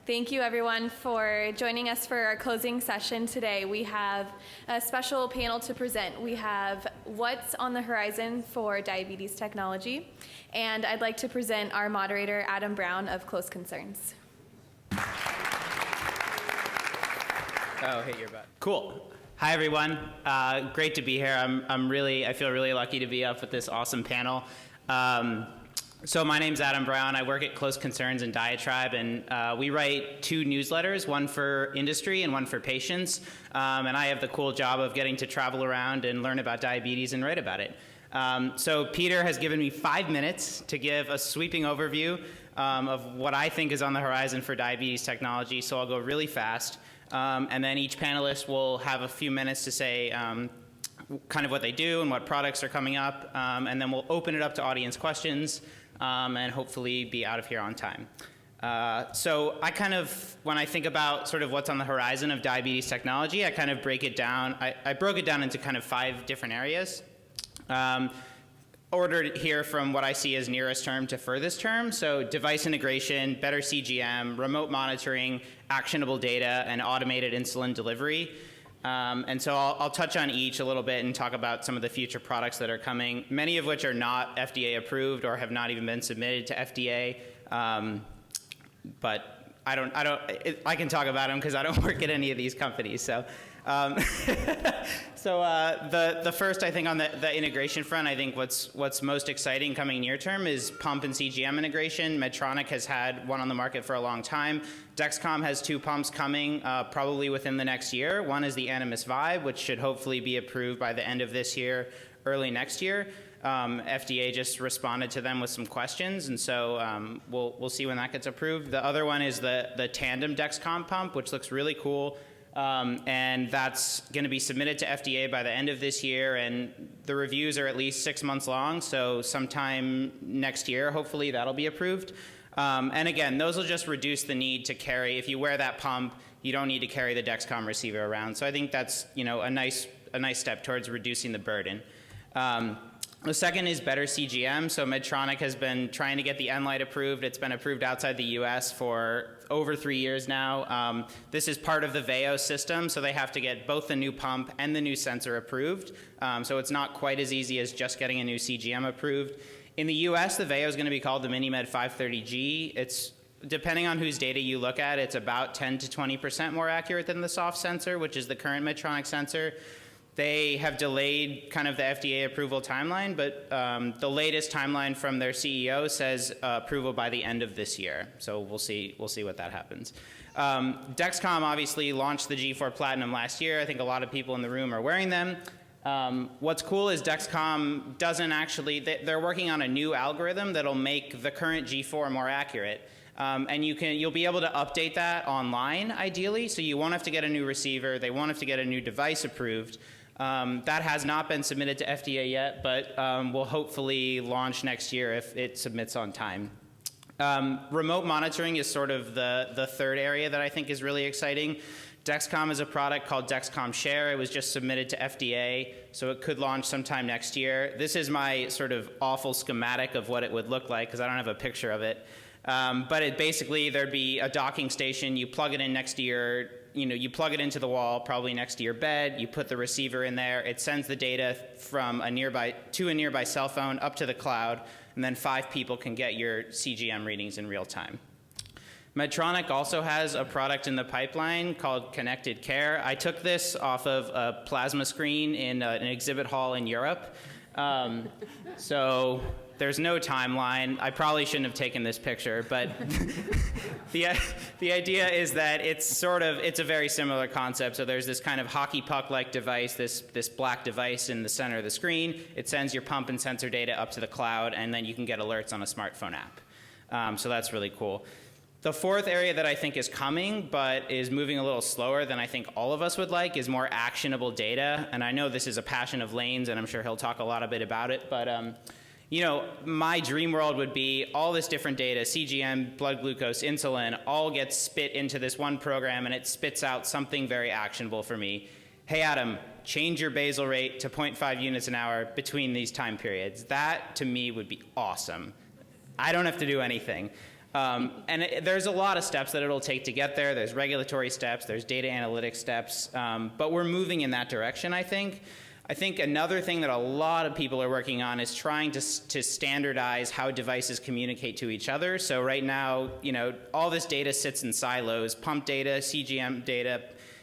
Thank you, everyone, for joining us for our closing session today. We have a special panel to present. We have what's on the horizon for diabetes technology, and I'd like to present our moderator, Adam Brown of Close Concerns. Oh, hit your butt. Cool. Hi, everyone. Great to be here. I feel really lucky to be up with this awesome panel. So my name's Adam Brown. I work at Close Concerns and Diatribe, and we write 2 newsletters, one for industry and one for patients. And I have the cool job of getting to travel around and learn about diabetes and write about it. So Peter has given me 5 minutes to give a sweeping overview of what I think is on the horizon for diabetes technology, so I'll go really fast. And then each panelist will have a few minutes to say kind of what they do and what products are coming up, and then we'll open it up to audience questions and hopefully be out of here on time. So I kind of, when I think about sort of what's on the horizon of diabetes technology, I kind of break it down. I broke it down into kind of 5 different areas. Ordered here from what I see as nearest term to furthest term. So device integration, better CGM, remote monitoring, actionable data, and automated insulin delivery. And so I'll touch on each a little bit and talk about some of the future products that are coming, many of which are not FDA approved or have not even been submitted to FDA. But I can talk about them because I don't work at any of these companies. So, the first, I think, on the integration front, I think what's most exciting coming near term is pump and CGM integration. Medtronic has had one on the market for a long time. Dexcom has 2 pumps coming probably within the next year. One is the Animas Vibe, which should hopefully be approved by the end of this year, early next year. FDA just responded to them with some questions, and so we'll see when that gets approved. The other one is the Tandem Dexcom pump, which looks really cool. And that's going to be submitted to FDA by the end of this year, and the reviews are at least 6 months long, so sometime next year, hopefully that'll be approved. And again, those will just reduce the need to carry. If you wear that pump, you don't need to carry the Dexcom receiver around. So I think that's, you know, a nice step towards reducing the burden. The second is better CGM. So Medtronic has been trying to get the Enlite approved. It's been approved outside the US for over 3 years now. This is part of the Veo system, so they have to get both the new pump and the new sensor approved. So it's not quite as easy as just getting a new CGM approved. In the US, the Veo is going to be called the MiniMed 530G. It's, depending on whose data you look at, it's about 10 to 20% more accurate than the soft sensor, which is the current Medtronic sensor. They have delayed kind of the FDA approval timeline, but the latest timeline from their CEO says approval by the end of this year. So we'll see what that happens. Dexcom obviously launched the G4 Platinum last year. I think a lot of people in the room are wearing them. What's cool is Dexcom doesn't actually, they're working on a new algorithm that'll make the current G4 more accurate. And you'll be able to update that online, ideally, so you won't have to get a new receiver. They won't have to get a new device approved. That has not been submitted to FDA yet, but will hopefully launch next year if it submits on time. Remote monitoring is sort of the third area that I think is really exciting. Dexcom is a product called Dexcom Share. It was just submitted to FDA, so it could launch sometime next year. This is my sort of awful schematic of what it would look like, because I don't have a picture of it. But it basically, there'd be a docking station. You plug it in next to your, you plug it into the wall, probably next to your bed. You put the receiver in there. It sends the data from a nearby cell phone up to the cloud, and then 5 people can get your CGM readings in real time. Medtronic also has a product in the pipeline called Connected Care. I took this off of a plasma screen in an exhibit hall in Europe. So there's no timeline. I probably shouldn't have taken this picture, but the idea is that it's a very similar concept. So there's this kind of hockey puck-like device, this black device in the center of the screen. It sends your pump and sensor data up to the cloud, and then you can get alerts on a smartphone app. So that's really cool. The fourth area that I think is coming, but is moving a little slower than I think all of us would like, is more actionable data. And I know this is a passion of Lane's, and I'm sure he'll talk a lot about it. But my dream world would be all this different data, CGM, blood glucose, insulin, all gets spit into this one program, and it spits out something very actionable for me. Hey, Adam, change your basal rate to 0.5 units an hour between these time periods. That, to me, would be awesome. I don't have to do anything. There's a lot of steps that it'll take to get there. There's regulatory steps, there's data analytics steps, but we're moving in that direction, I think. I think another thing that a lot of people are working on is trying to standardize how devices communicate to each other. So right now, all this data sits in silos: pump data, CGM data,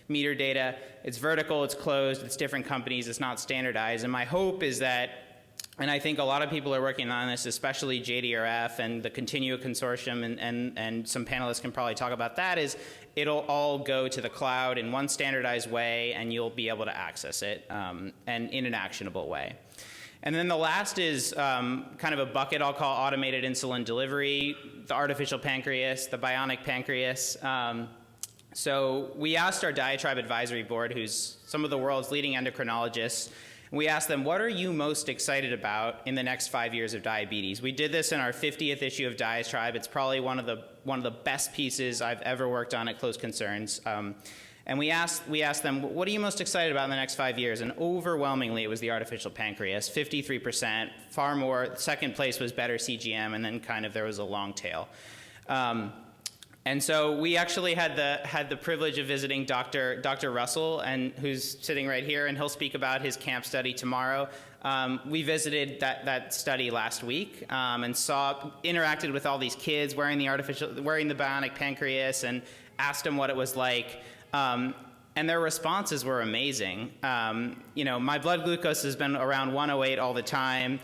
meter data. It's vertical, it's closed, it's different companies, it's not standardized. And my hope is that, and I think a lot of people are working on this, especially JDRF and the Continua Consortium, and some panelists can probably talk about that, is it'll all go to the cloud in one standardized way, and you'll be able to access it, and in an actionable way. And then the last is kind of a bucket I'll call automated insulin delivery, the artificial pancreas, the bionic pancreas. So we asked our Diatribe Advisory Board, who's some of the world's leading endocrinologists, and we asked them, what are you most excited about in the next 5 years of diabetes? We did this in our 50th issue of Diatribe. It's probably one of the best pieces I've ever worked on at Close Concerns. And we asked them, what are you most excited about in the next 5 years? And overwhelmingly, it was the artificial pancreas, 53%, far more. Second place was better CGM, and then kind of there was a long tail. And so we actually had the privilege of visiting Dr. Russell, and who's sitting right here, and he'll speak about his CAMP study tomorrow. We visited that study last week, and interacted with all these kids wearing the bionic pancreas, and asked them what it was like. And their responses were amazing. My blood glucose has been around 108 all the time.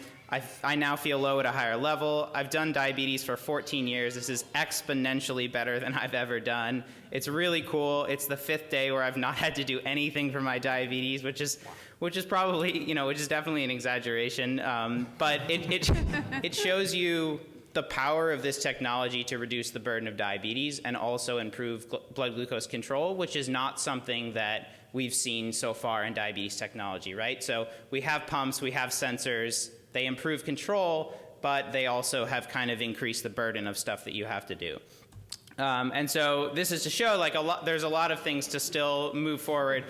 I now feel low at a higher level. I've done diabetes for 14 years. This is exponentially better than I've ever done. It's really cool. It's the 5th day where I've not had to do anything for my diabetes, which is probably, which is definitely an exaggeration. But it shows you the power of this technology to reduce the burden of diabetes and also improve blood glucose control, which is not something that we've seen so far in diabetes technology, right? So we have pumps, we have sensors. They improve control, but they also have kind of increased the burden of stuff that you have to do. And so this is to show there's a lot of things to still move forward.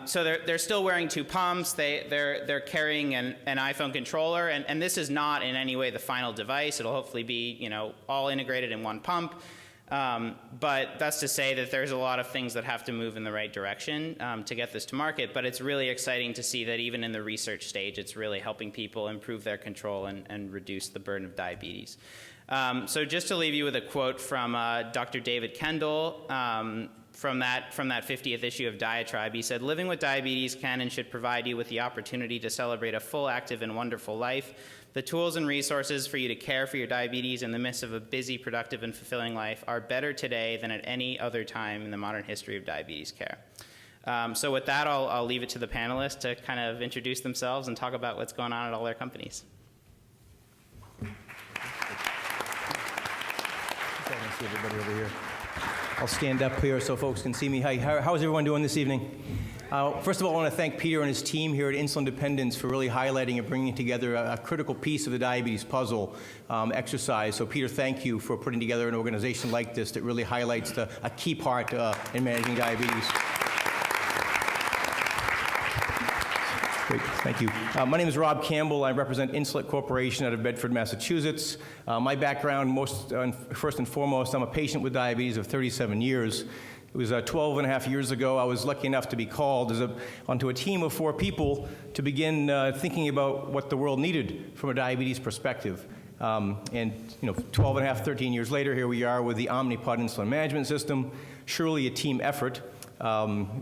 So they're still wearing 2 pumps. They're carrying an iPhone controller, and this is not in any way the final device. It'll hopefully be all integrated in one pump. But that's to say that there's a lot of things that have to move in the right direction to get this to market. But it's really exciting to see that even in the research stage, it's really helping people improve their control and reduce the burden of diabetes. So just to leave you with a quote from Dr. David Kendall from that 50th issue of Diatribe. He said, "Living with diabetes can and should provide you with the opportunity to celebrate a full, active, and wonderful life. The tools and resources for you to care for your diabetes in the midst of a busy, productive, and fulfilling life are better today than at any other time in the modern history of diabetes care." So with that, I'll leave it to the panelists to kind of introduce themselves and talk about what's going on at all their companies. I can see everybody over here. I'll stand up here so folks can see me. Hi, how's everyone doing this evening? First of all, I want to thank Peter and his team here at Insulindependence for really highlighting and bringing together a critical piece of the diabetes puzzle exercise. So Peter, thank you for putting together an organization like this that really highlights a key part in managing diabetes. Great, thank you. My name is Rob Campbell. I represent Insulet Corporation out of Bedford, Massachusetts. My background, first and foremost, I'm a patient with diabetes of 37 years. It was 12 and a half years ago. I was lucky enough to be called onto a team of 4 people to begin thinking about what the world needed from a diabetes perspective. 12 and a half, 13 years later, here we are with the Omnipod insulin management system, surely a team effort,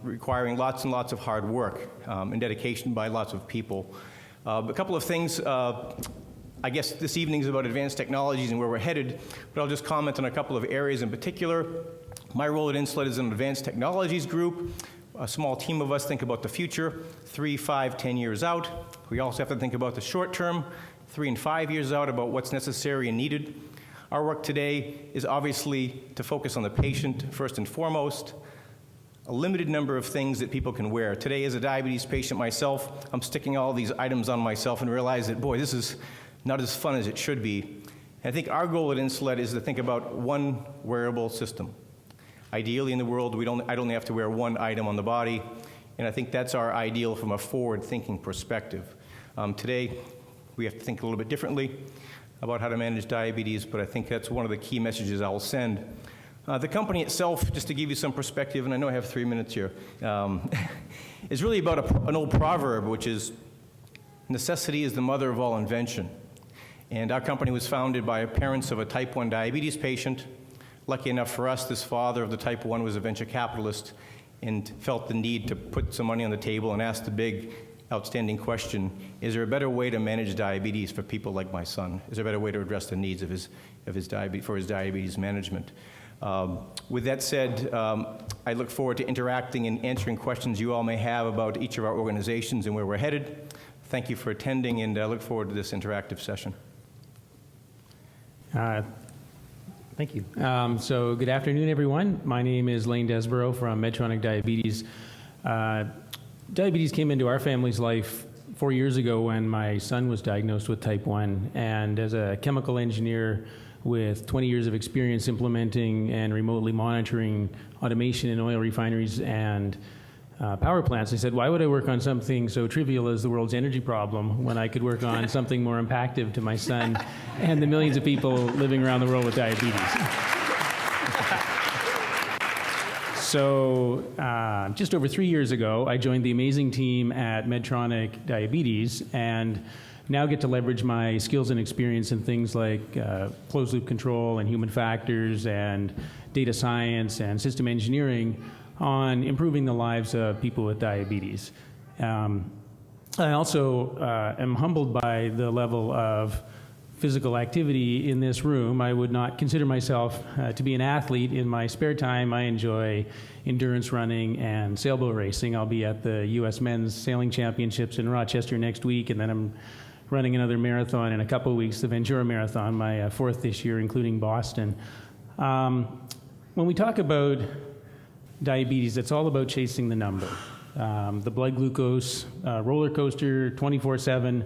requiring lots and lots of hard work and dedication by lots of people. A couple of things, I guess this evening is about advanced technologies and where we're headed, but I'll just comment on a couple of areas in particular. My role at Insulet is an advanced technologies group. A small team of us think about the future, 3, 5, 10 years out. We also have to think about the short term, 3 and 5 years out, about what's necessary and needed. Our work today is obviously to focus on the patient first and foremost. A limited number of things that people can wear. Today, as a diabetes patient myself, I'm sticking all these items on myself and realize that, boy, this is not as fun as it should be. And I think our goal at Insulet is to think about one wearable system. Ideally in the world, I'd only have to wear one item on the body, and I think that's our ideal from a forward-thinking perspective. Today, we have to think a little bit differently. about how to manage diabetes, but I think that's one of the key messages I'll send. The company itself, just to give you some perspective, and I know I have 3 minutes here, is really about an old proverb, which is, necessity is the mother of all invention. And our company was founded by parents of a type 1 diabetes patient. Lucky enough for us, this father of the type 1 was a venture capitalist and felt the need to put some money on the table and ask the big, outstanding question, is there a better way to manage diabetes for people like my son? Is there a better way to address the needs of his diabetes management? With that said, I look forward to interacting and answering questions you all may have about each of our organizations and where we're headed. Thank you for attending, and I look forward to this interactive session. Thank you. So good afternoon, everyone. My name is Lane Desborough from Medtronic Diabetes. Diabetes came into our family's life 4 years ago when my son was diagnosed with type 1. And as a chemical engineer with 20 years of experience implementing and remotely monitoring automation in oil refineries and power plants, I said, why would I work on something so trivial as the world's energy problem when I could work on something more impactful to my son and the millions of people living around the world with diabetes? So just over 3 years ago, I joined the amazing team at Medtronic Diabetes and now get to leverage my skills and experience in things like closed-loop control and human factors and data science and system engineering on improving the lives of people with diabetes. I also am humbled by the level of physical activity in this room. I would not consider myself to be an athlete. In my spare time, I enjoy endurance running and sailboat racing. I'll be at the U.S. Men's Sailing Championships in Rochester next week, and then I'm running another marathon in a couple of weeks, the Ventura Marathon, my fourth this year, including Boston. When we talk about diabetes, it's all about chasing the number. The blood glucose roller coaster 24/7.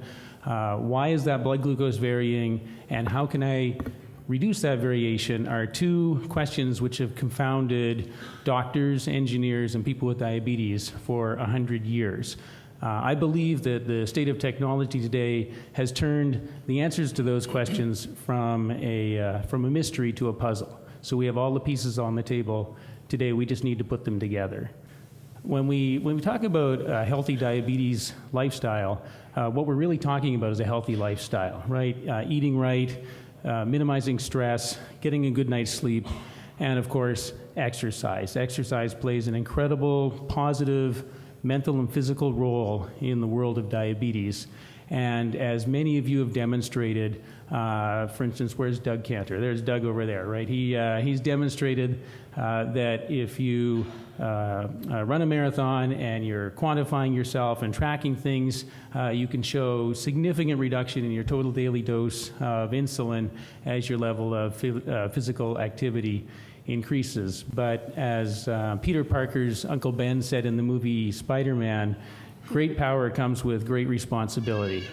Why is that blood glucose varying, and how can I reduce that variation are two questions which have confounded doctors, engineers, and people with diabetes for 100 years. I believe that the state of technology today has turned the answers to those questions from a mystery to a puzzle. So we have all the pieces on the table. Today, we just need to put them together. When we talk about a healthy diabetes lifestyle, what we're really talking about is a healthy lifestyle, right? Eating right, minimizing stress, getting a good night's sleep, and of course, exercise. Exercise plays an incredible, positive, mental and physical role in the world of diabetes. And as many of you have demonstrated, for instance, where's Doug Cantor? There's Doug over there, right? He's demonstrated that if you run a marathon and you're quantifying yourself and tracking things, you can show significant reduction in your total daily dose of insulin as your level of physical activity increases. But as Peter Parker's Uncle Ben said in the movie Spider-Man, great power comes with great responsibility,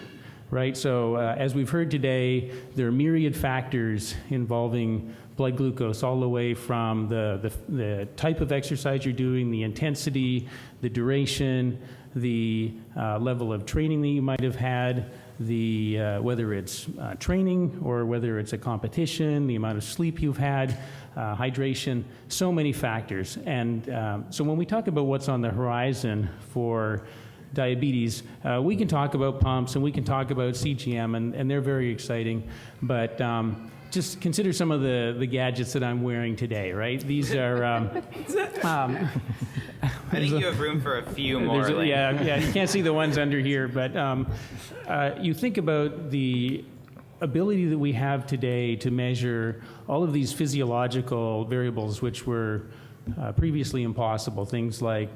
right? So as we've heard today, there are myriad factors involving blood glucose, all the way from the type of exercise you're doing, the intensity, the duration, the level of training that you might have had, whether it's training or whether it's a competition, the amount of sleep you've had, hydration, so many factors. And so when we talk about what's on the horizon for diabetes, we can talk about pumps and we can talk about CGM, and they're very exciting, but just consider some of the gadgets that I'm wearing today, right? These are... I think you have room for a few more. Yeah, you can't see the ones under here, but you think about the ability that we have today to measure all of these physiological variables which were previously impossible, things like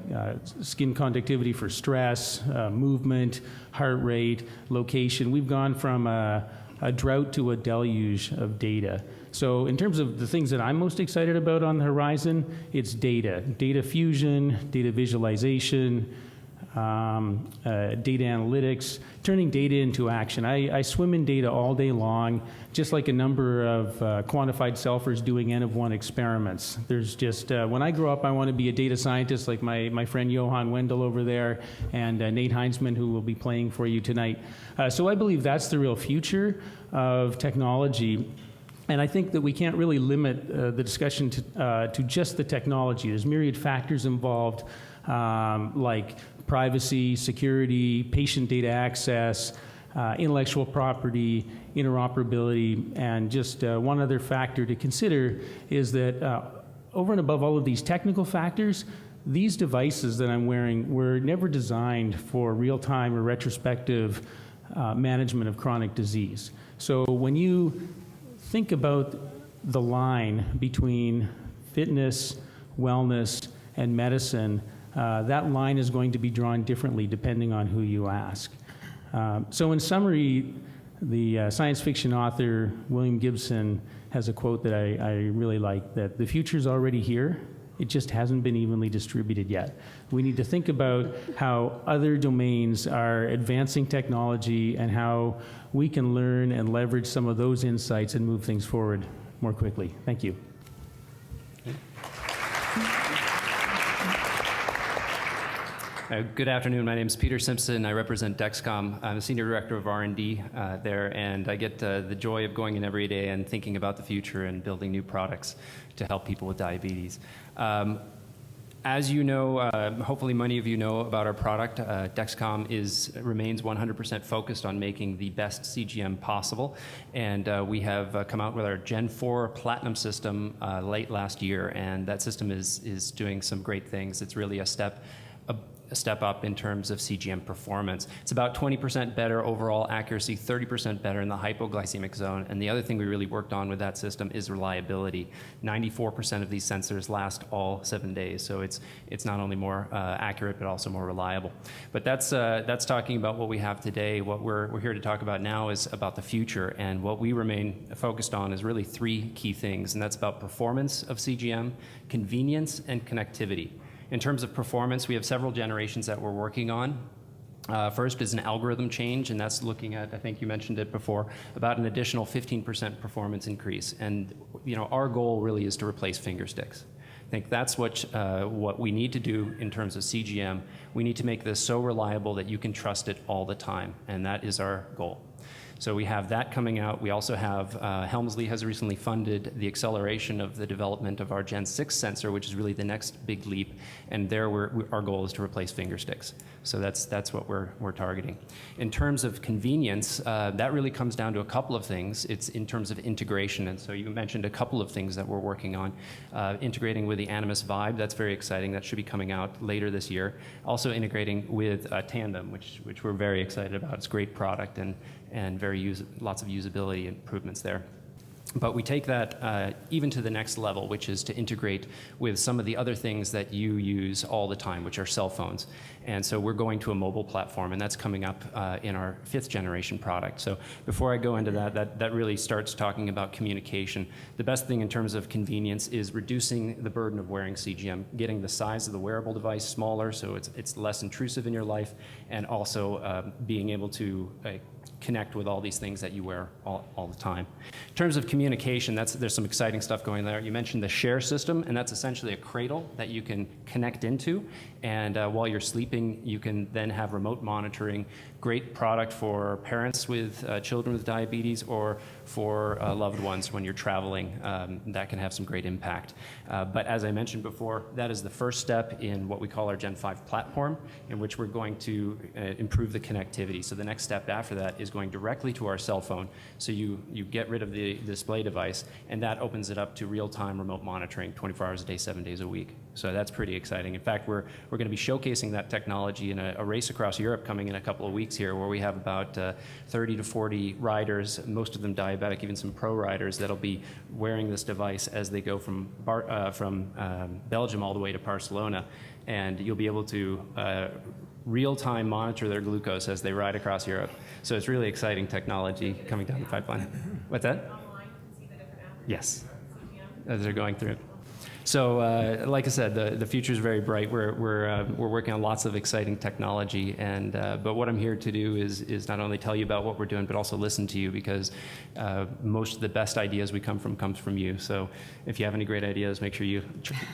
skin conductivity for stress, movement, heart rate, location. We've gone from a drought to a deluge of data. So in terms of the things that I'm most excited about on the horizon, it's data fusion, data visualization, data analytics, turning data into action. I swim in data all day long, just like a number of quantified selfers doing N-of-1 experiments. There's just, when I grow up, I want to be a data scientist like my friend Johan Wendell over there and Nate Heinzman, who will be playing for you tonight. So I believe that's the real future of technology. And I think that we can't really limit the discussion to just the technology. There's myriad factors involved, like privacy, security, patient data access, intellectual property, interoperability, and just one other factor to consider is that over and above all of these technical factors, these devices that I'm wearing were never designed for real-time or retrospective management of chronic disease. So when you think about the line between fitness, wellness, and medicine, that line is going to be drawn differently depending on who you ask. So in summary, the science fiction author William Gibson has a quote that I really like, that the future's already here, it just hasn't been evenly distributed yet. We need to think about how other domains are advancing technology and how we can learn and leverage some of those insights and move things forward more quickly. Thank you. Good afternoon. My name is Peter Simpson. I represent Dexcom. I'm a Senior Director of R&D there, and I get the joy of going in every day and thinking about the future and building new products to help people with diabetes. As you know, hopefully many of you know about our product. Dexcom remains 100% focused on making the best CGM possible, and we have come out with our Gen 4 Platinum system late last year, and that system is doing some great things. It's really a step up in terms of CGM performance. It's about 20% better overall accuracy, 30% better in the hypoglycemic zone. And the other thing we really worked on with that system is reliability. 94% of these sensors last all 7 days. So it's not only more accurate, but also more reliable. But that's talking about what we have today. What we're here to talk about now is about the future. And what we remain focused on is really three key things. And that's about performance of CGM, convenience, and connectivity. In terms of performance, we have several generations that we're working on. First is an algorithm change, and that's looking at, I think you mentioned it before, about an additional 15% performance increase. And our goal really is to replace finger sticks. I think that's what we need to do in terms of CGM. We need to make this so reliable that you can trust it all the time, and that is our goal. So we have that coming out. We also have, Helmsley has recently funded the acceleration of the development of our Gen 6 sensor, which is really the next big leap. And there our goal is to replace finger sticks. So that's what we're targeting. In terms of convenience, that really comes down to a couple of things. It's in terms of integration. And so you mentioned a couple of things that we're working on. Integrating with the Animas Vibe, that's very exciting. That should be coming out later this year. Also integrating with Tandem, which we're very excited about. It's a great product and lots of usability improvements there. But we take that even to the next level, which is to integrate with some of the other things that you use all the time, which are cell phones. And so we're going to a mobile platform, and that's coming up in our 5th generation product. So before I go into that really starts talking about communication. The best thing in terms of convenience is reducing the burden of wearing CGM, getting the size of the wearable device smaller so it's less intrusive in your life, and also being able to connect with all these things that you wear all the time. In terms of communication, there's some exciting stuff going there. You mentioned the Share system, and that's essentially a cradle that you can connect into, and while you're sleeping, you can then have remote monitoring. Great product for parents with children with diabetes or for loved ones when you're traveling. That can have some great impact. But as I mentioned before, that is the first step in what we call our Gen 5 platform, in which we're going to improve the connectivity. So the next step after that is going directly to our cell phone. So you get rid of the display device, and that opens it up to real-time remote monitoring 24 hours a day, 7 days a week. So that's pretty exciting. In fact, we're going to be showcasing that technology in a race across Europe coming in a couple of weeks here, where we have about 30 to 40 riders, most of them diabetic, even some pro riders, that'll be wearing this device as they go from Belgium all the way to Barcelona. And you'll be able to real-time monitor their glucose as they ride across Europe. So it's really exciting technology coming down the pipeline. What's that? Online, you can see the different apps. Yes, as they're going through. So, like I said, the future is very bright. We're working on lots of exciting technology, and but what I'm here to do is not only tell you about what we're doing, but also listen to you, because most of the best ideas comes from you. So, if you have any great ideas, make sure you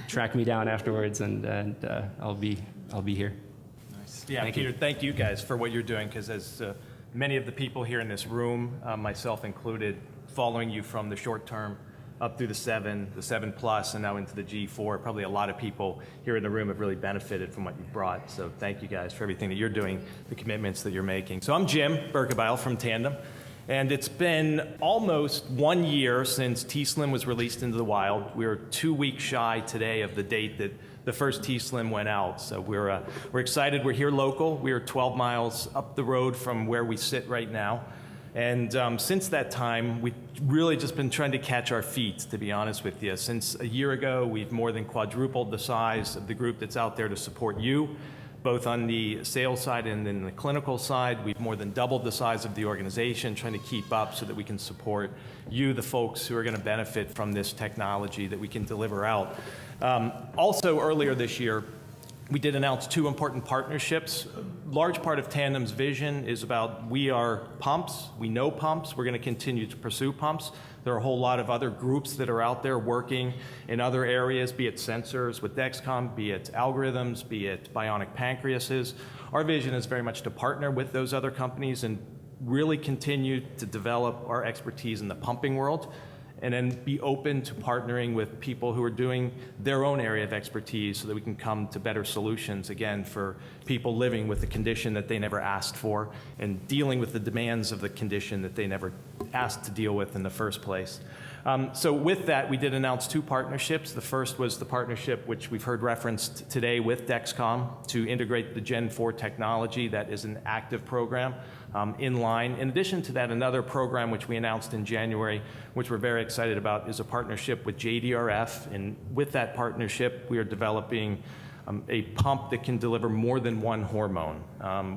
track me down afterwards, and I'll be here. Yeah, Thank Peter, you. thank you guys for what you're doing, because as many of the people here in this room, myself included, following you from the short term up through the 7 Plus, and now into the G4, probably a lot of people here in the room have really benefited from what you've brought. So thank you guys for everything that you're doing, the commitments that you're making. So I'm Jim Berkebile from Tandem, and it's been almost 1 year since t:slim was released into the wild. We're 2 weeks shy today of the date that the first t:slim went out. So we're excited. We're here local. We are 12 miles up the road from where we sit right now. And since that time, we've really just been trying to catch our feet, to be honest with you. Since a year ago, we've more than quadrupled the size of the group that's out there to support you, both on the sales side and in the clinical side. We've more than doubled the size of the organization, trying to keep up so that we can support you, the folks who are going to benefit from this technology that we can deliver out. Also, earlier this year, we did announce 2 important partnerships. A large part of Tandem's vision is about we are pumps, we know pumps, we're going to continue to pursue pumps. There are a whole lot of other groups that are out there working in other areas, be it sensors with Dexcom, be it algorithms, be it bionic pancreases. Our vision is very much to partner with those other companies and really continue to develop our expertise in the pumping world, and then be open to partnering with people who are doing their own area of expertise so that we can come to better solutions, again, for people living with a condition that they never asked for and dealing with the demands of the condition that they never asked to deal with in the first place. So with that, we did announce 2 partnerships. The first was the partnership, which we've heard referenced today, with Dexcom to integrate the Gen 4 technology. That is an active program in line. In addition to that, another program which we announced in January, which we're very excited about, is a partnership with JDRF. And with that partnership, we are developing a pump that can deliver more than one hormone.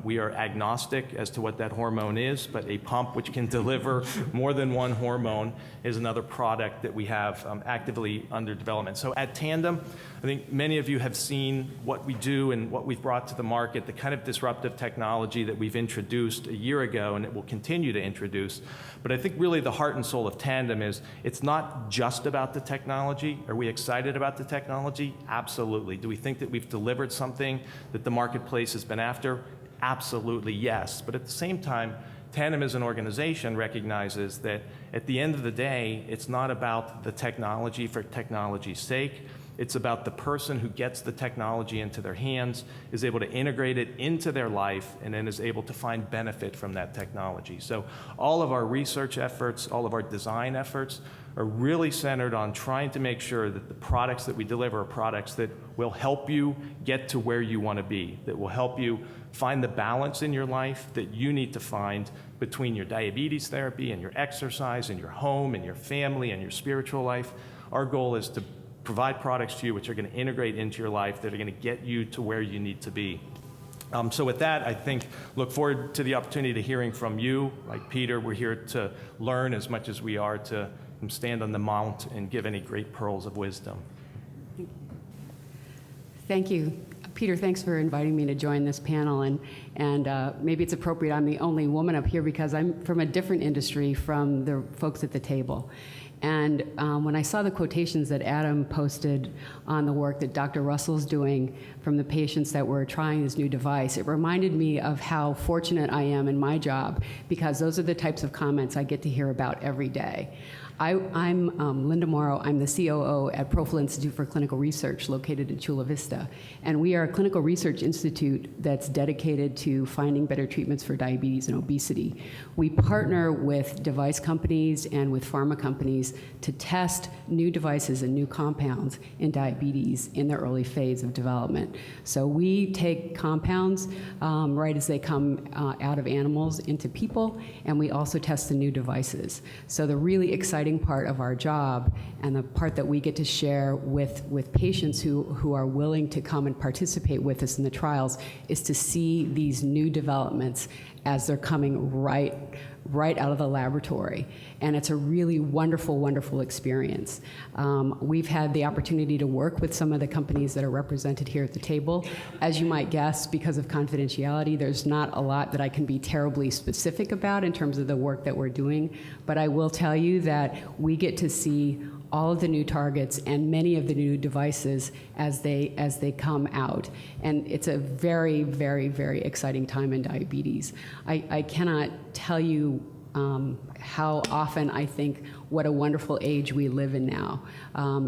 We are agnostic as to what that hormone is, but a pump which can deliver more than one hormone is another product that we have actively under development. So at Tandem, I think many of you have seen what we do and what we've brought to the market, the kind of disruptive technology that we've introduced a year ago and it will continue to introduce. But I think really the heart and soul of Tandem is it's not just about the technology. Are we excited about the technology? Absolutely. Do we think that we've delivered something that the marketplace has been after? Absolutely, yes. But at the same time, Tandem as an organization recognizes that at the end of the day, it's not about the technology for technology's sake. It's about the person who gets the technology into their hands, is able to integrate it into their life, and then is able to find benefit from that technology. So all of our research efforts, all of our design efforts are really centered on trying to make sure that the products that we deliver are products that will help you get to where you want to be, that will help you find the balance in your life that you need to find between your diabetes therapy and your exercise and your home and your family and your spiritual life. Our goal is to provide products to you which are going to integrate into your life, that are going to get you to where you need to be. So with that, I think, look forward to the opportunity to hearing from you. Like Peter, we're here to learn as much as we are to stand on the mount and give any great pearls of wisdom. Thank you. Peter, thanks for inviting me to join this panel, and maybe it's appropriate I'm the only woman up here because I'm from a different industry from the folks at the table. And when I saw the quotations that Adam posted on the work that Dr. Russell's doing from the patients that were trying this new device, it reminded me of how fortunate I am in my job, because those are the types of comments I get to hear about every day. I'm Linda Morrow. I'm the COO at Profil Institute for Clinical Research, located in Chula Vista. And we are a clinical research institute that's dedicated to finding better treatments for diabetes and obesity. We partner with device companies and with pharma companies to test new devices and new compounds in diabetes in the early phase of development. So we take compounds right as they come out of animals into people, and we also test the new devices. So the really exciting part of our job, and the part that we get to share with patients who are willing to come and participate with us in the trials, is to see these new developments as they're coming right out of the laboratory. And it's a really wonderful, wonderful experience. We've had the opportunity to work with some of the companies that are represented here at the table. As you might guess, because of confidentiality, there's not a lot that I can be terribly specific about in terms of the work that we're doing. But I will tell you that we get to see all of the new targets and many of the new devices as they come out. And it's a very, very, very exciting time in diabetes. I cannot tell you how often I think what a wonderful age we live in now.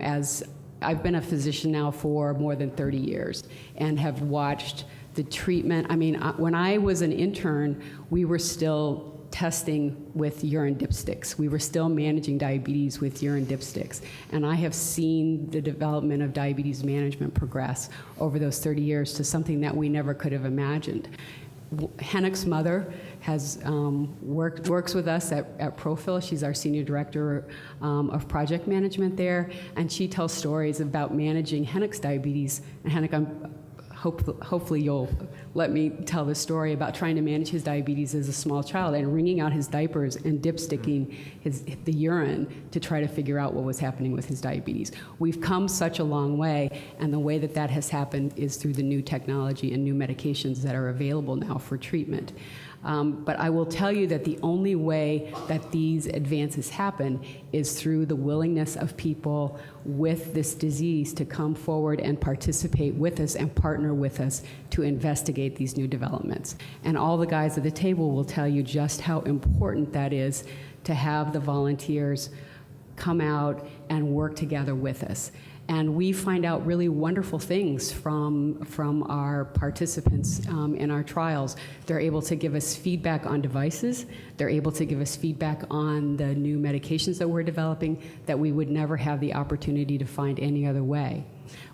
As I've been a physician now for more than 30 years and have watched the treatment. I mean, when I was an intern, we were still testing with urine dipsticks. We were still managing diabetes with urine dipsticks. And I have seen the development of diabetes management progress over those 30 years to something that we never could have imagined. Henek's mother has works with us at Profil. She's our senior director of project management there, and she tells stories about managing Henek's diabetes. And Henek, hopefully you'll let me tell the story about trying to manage his diabetes as a small child and wringing out his diapers and dipsticking the urine to try to figure out what was happening with his diabetes. We've come such a long way, and the way that that has happened is through the new technology and new medications that are available now for treatment. But I will tell you that the only way that these advances happen is through the willingness of people with this disease to come forward and participate with us and partner with us to investigate these new developments. And all the guys at the table will tell you just how important that is to have the volunteers come out and work together with us. And we find out really wonderful things from our participants in our trials. They're able to give us feedback on devices. They're able to give us feedback on the new medications that we're developing that we would never have the opportunity to find any other way.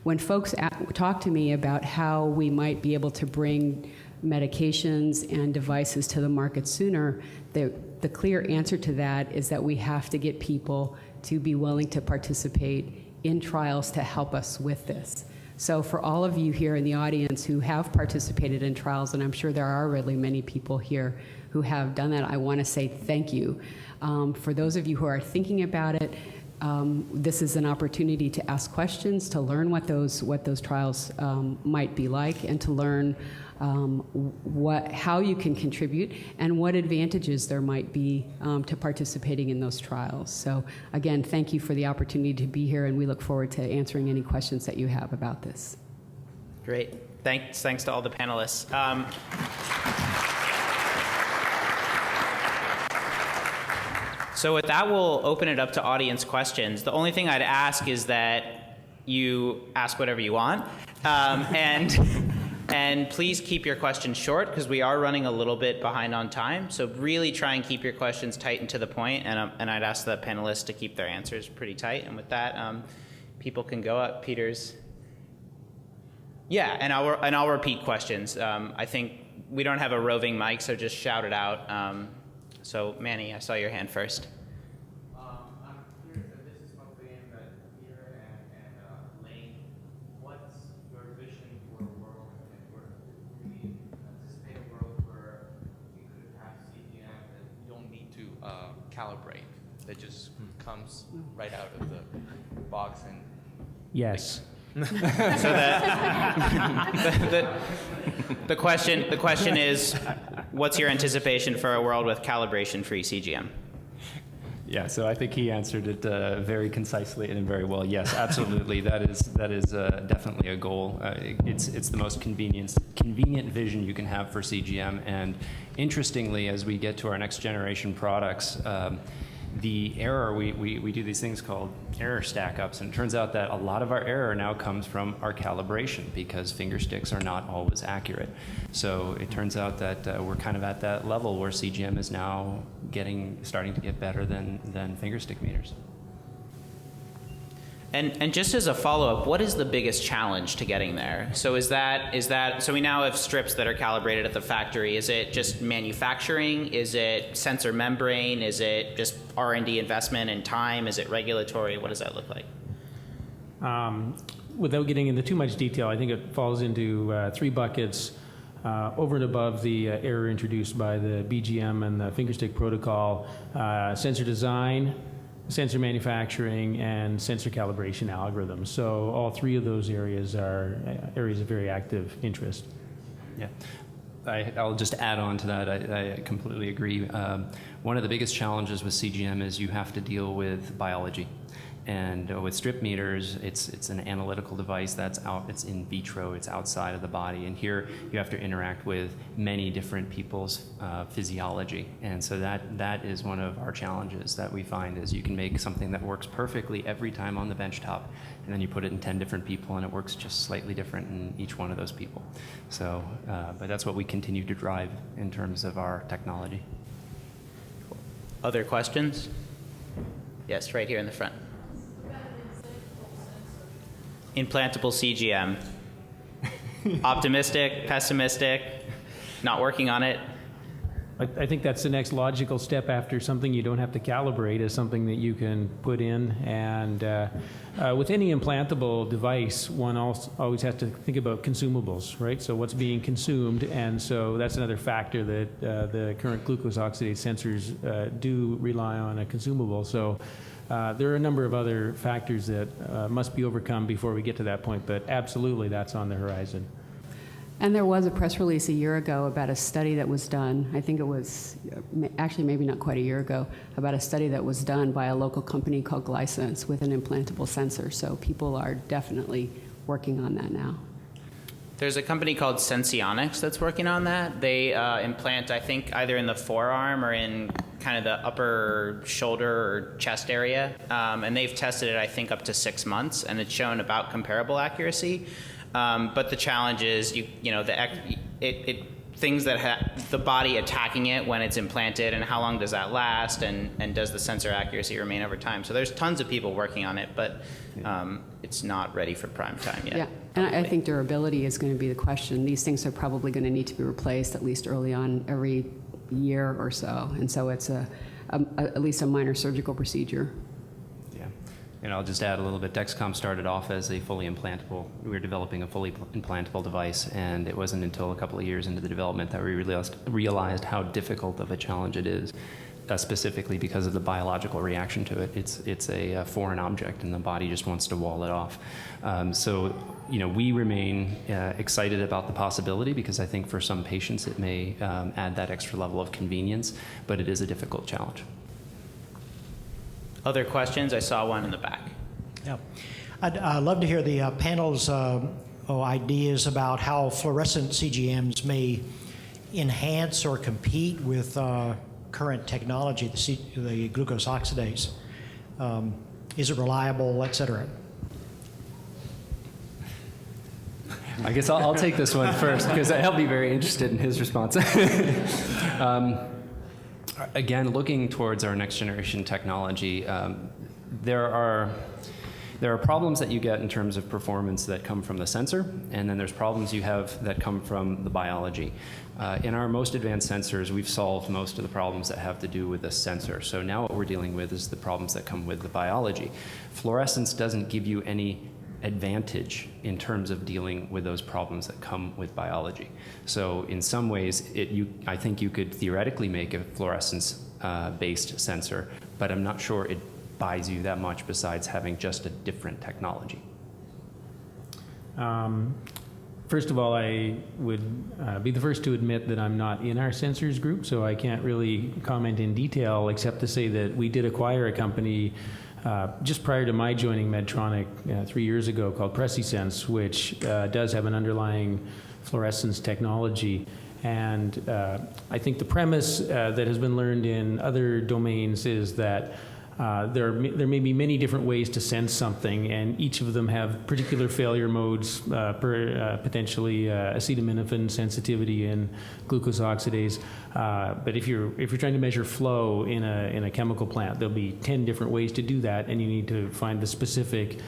When folks talk to me about how we might be able to bring medications and devices to the market sooner, the clear answer to that is that we have to get people to be willing to participate in trials to help us with this. So for all of you here in the audience who have participated in trials, and I'm sure there are really many people here who have done that, I want to say thank you. For those of you who are thinking about it, this is an opportunity to ask questions, to learn what those trials might be like, and to learn how you can contribute and what advantages there might be to participating in those trials. So again, thank you for the opportunity to be here, and we look forward to answering any questions that you have about this. Great. Thanks to all the panelists. So with that, we'll open it up to audience questions. The only thing I'd ask is that you ask whatever you want. And please keep your questions short, because we are running a little bit behind on time. So really try and keep your questions tight and to the point. And I'd ask the panelists to keep their answers pretty tight. And with that, people can go up. Peter's. Yeah, and I'll repeat questions. I think we don't have a roving mic, so just shout it out. So Manny, I saw your hand first. I'm curious, this is mostly aimed at Peter and Lane. What's your vision for a world where we anticipate a world where we could have CGM that you don't need to calibrate, that just comes right out of the box and Yes. So the question is, what's your anticipation for a world with calibration-free CGM? Yeah, so I think he answered it very concisely and very well. Yes, absolutely. That is definitely a goal. It's the most convenient vision you can have for CGM. And interestingly, as we get to our next generation products, the error, we do these things called error stack-ups, and it turns out that a lot of our error now comes from our calibration, because finger sticks are not always accurate. So it turns out that we're kind of at that level where CGM is now starting to get better than finger stick meters. And just as a follow-up, what is the biggest challenge to getting there? So is that so we now have strips that are calibrated at the factory. Is it just manufacturing? Is it sensor membrane? Is it just R&D investment and time? Is it regulatory? What does that look like? Without getting into too much detail, I think it falls into three buckets. over and above the error introduced by the BGM and the fingerstick protocol, sensor design, sensor manufacturing, and sensor calibration algorithms. So all three of those areas are areas of very active interest. Yeah. I'll just add on to that. I completely agree. One of the biggest challenges with CGM is you have to deal with biology. And with strip meters, it's an analytical device that's out, it's in vitro, it's outside of the body. And here you have to interact with many different people's physiology. And so that is one of our challenges that we find is you can make something that works perfectly every time on the benchtop, and then you put it in 10 different people and it works just slightly different in each one of those people. So, but that's what we continue to drive in terms of our technology. Other questions? Yes, right here in the front. Implantable CGM. Optimistic, pessimistic, not working on it. I think that's the next logical step after something you don't have to calibrate is something that you can put in. And with any implantable device, one always has to think about consumables, right? So what's being consumed, and so that's another factor that the current glucose oxidase sensors do rely on a consumable. So there are a number of other factors that must be overcome before we get to that point, but absolutely that's on the horizon. And there was a press release a year ago about a study that was done, I think it was actually maybe not quite a year ago, about a study that was done by a local company called Glysense with an implantable sensor. So people are definitely working on that now. There's a company called Sensionics that's working on that. They implant, I think, either in the forearm or in kind of the upper shoulder or chest area. And they've tested it, I think, up to 6 months, and it's shown about comparable accuracy. But the challenge is, things that the body attacking it when it's implanted, and how long does that last, and does the sensor accuracy remain over time? So there's tons of people working on it, but it's not ready for prime time yet. Yeah, and I think durability is going to be the question. These things are probably going to need to be replaced at least early on, every year or so, and so it's at least a minor surgical procedure. And I'll just add a little bit. Dexcom started off as a fully implantable. We were developing a fully implantable device, and it wasn't until a couple of years into the development that we realized how difficult of a challenge it is, specifically because of the biological reaction to it. It's a foreign object, and the body just wants to wall it off. So, we remain excited about the possibility because I think for some patients it may add that extra level of convenience, but it is a difficult challenge. Other questions? I saw one in the back. Yeah. I'd love to hear the panel's ideas about how fluorescent CGMs may enhance or compete with current technology, the glucose oxidase. Is it reliable, et cetera? I guess I'll take this one first because I'll be very interested in his response. Again, looking towards our next generation technology, there are problems that you get in terms of performance that come from the sensor, and then there's problems you have that come from the biology. In our most advanced sensors, we've solved most of the problems that have to do with the sensor. So now what we're dealing with is the problems that come with the biology. Fluorescence doesn't give you any advantage in terms of dealing with those problems that come with biology. So in some ways, I think you could theoretically make a fluorescence-based sensor, but I'm not sure it buys you that much besides having just a different technology. First of all, I would be the first to admit that I'm not in our sensors group, so I can't really comment in detail except to say that we did acquire a company just prior to my joining Medtronic 3 years ago called PreciSense, which does have an underlying fluorescence technology. And I think the premise that has been learned in other domains is that there may be many different ways to sense something, and each of them have particular failure modes, potentially acetaminophen sensitivity and glucose oxidase. But if you're trying to measure flow in a chemical plant, there'll be 10 different ways to do that, and you need to find the specific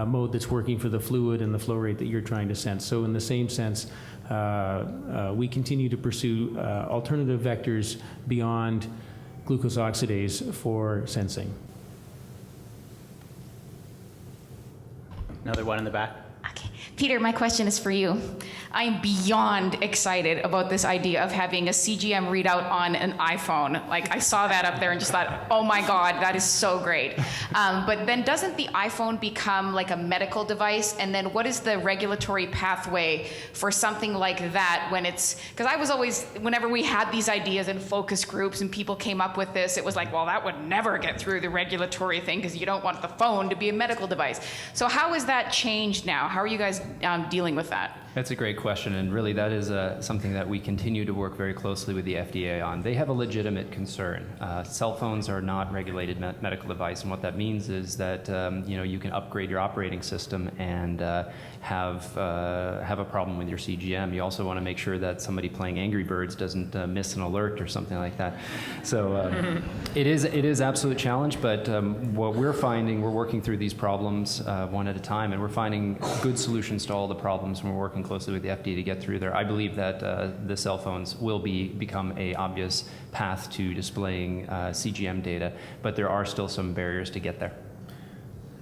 mode that's working for the fluid and the flow rate that you're trying to sense. So in the same sense, we continue to pursue alternative vectors beyond glucose oxidase for sensing. Another one in the back. Okay. Peter, my question is for you. I'm beyond excited about this idea of having a CGM readout on an iPhone. Like, I saw that up there and just thought, oh my God, that is so great. But then doesn't the iPhone become like a medical device? And then what is the regulatory pathway for something like that when it's, because I was always, whenever we had these ideas in focus groups and people came up with this, it was like, well, that would never get through the regulatory thing because you don't want the phone to be a medical device. So how has that changed now? How are you guys dealing with that? That's a great question, and really that is something that we continue to work very closely with the FDA on. They have a legitimate concern. Cell phones are not regulated medical device, and what that means is that you can upgrade your operating system and have a problem with your CGM. You also want to make sure that somebody playing Angry Birds doesn't miss an alert or something like that. So it is absolute challenge, but what we're finding, we're working through these problems one at a time, and we're finding good solutions to all the problems, and we're working closely with the FDA to get through there. I believe that the cell phones will become a obvious path to displaying CGM data, but there are still some barriers to get there.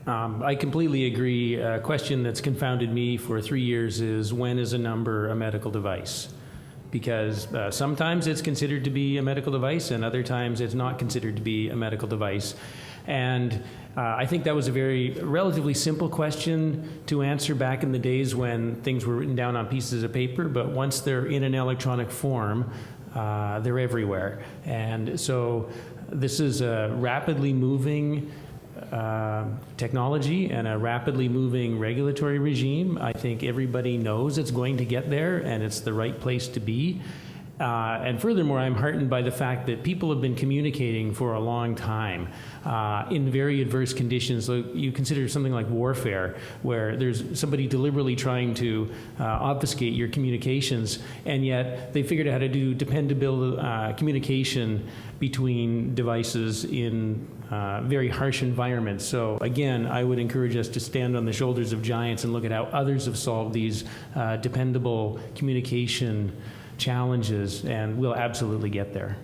I completely agree. A question that's confounded me for 3 years is, when is a number a medical device? Because sometimes it's considered to be a medical device and other times it's not considered to be a medical device. And I think that was a relatively simple question to answer back in the days when things were written down on pieces of paper, but once they're in an electronic form, they're everywhere. And so this is a rapidly moving technology and a rapidly moving regulatory regime. I think everybody knows it's going to get there and it's the right place to be. And furthermore, I'm heartened by the fact that people have been communicating for a long time in very adverse conditions. So you consider something like warfare, where there's somebody deliberately trying to obfuscate your communications, and yet they figured out how to do dependable communication between devices in very harsh environments. So again, I would encourage us to stand on the shoulders of giants and look at how others have solved these dependable communication challenges, and we'll absolutely get there.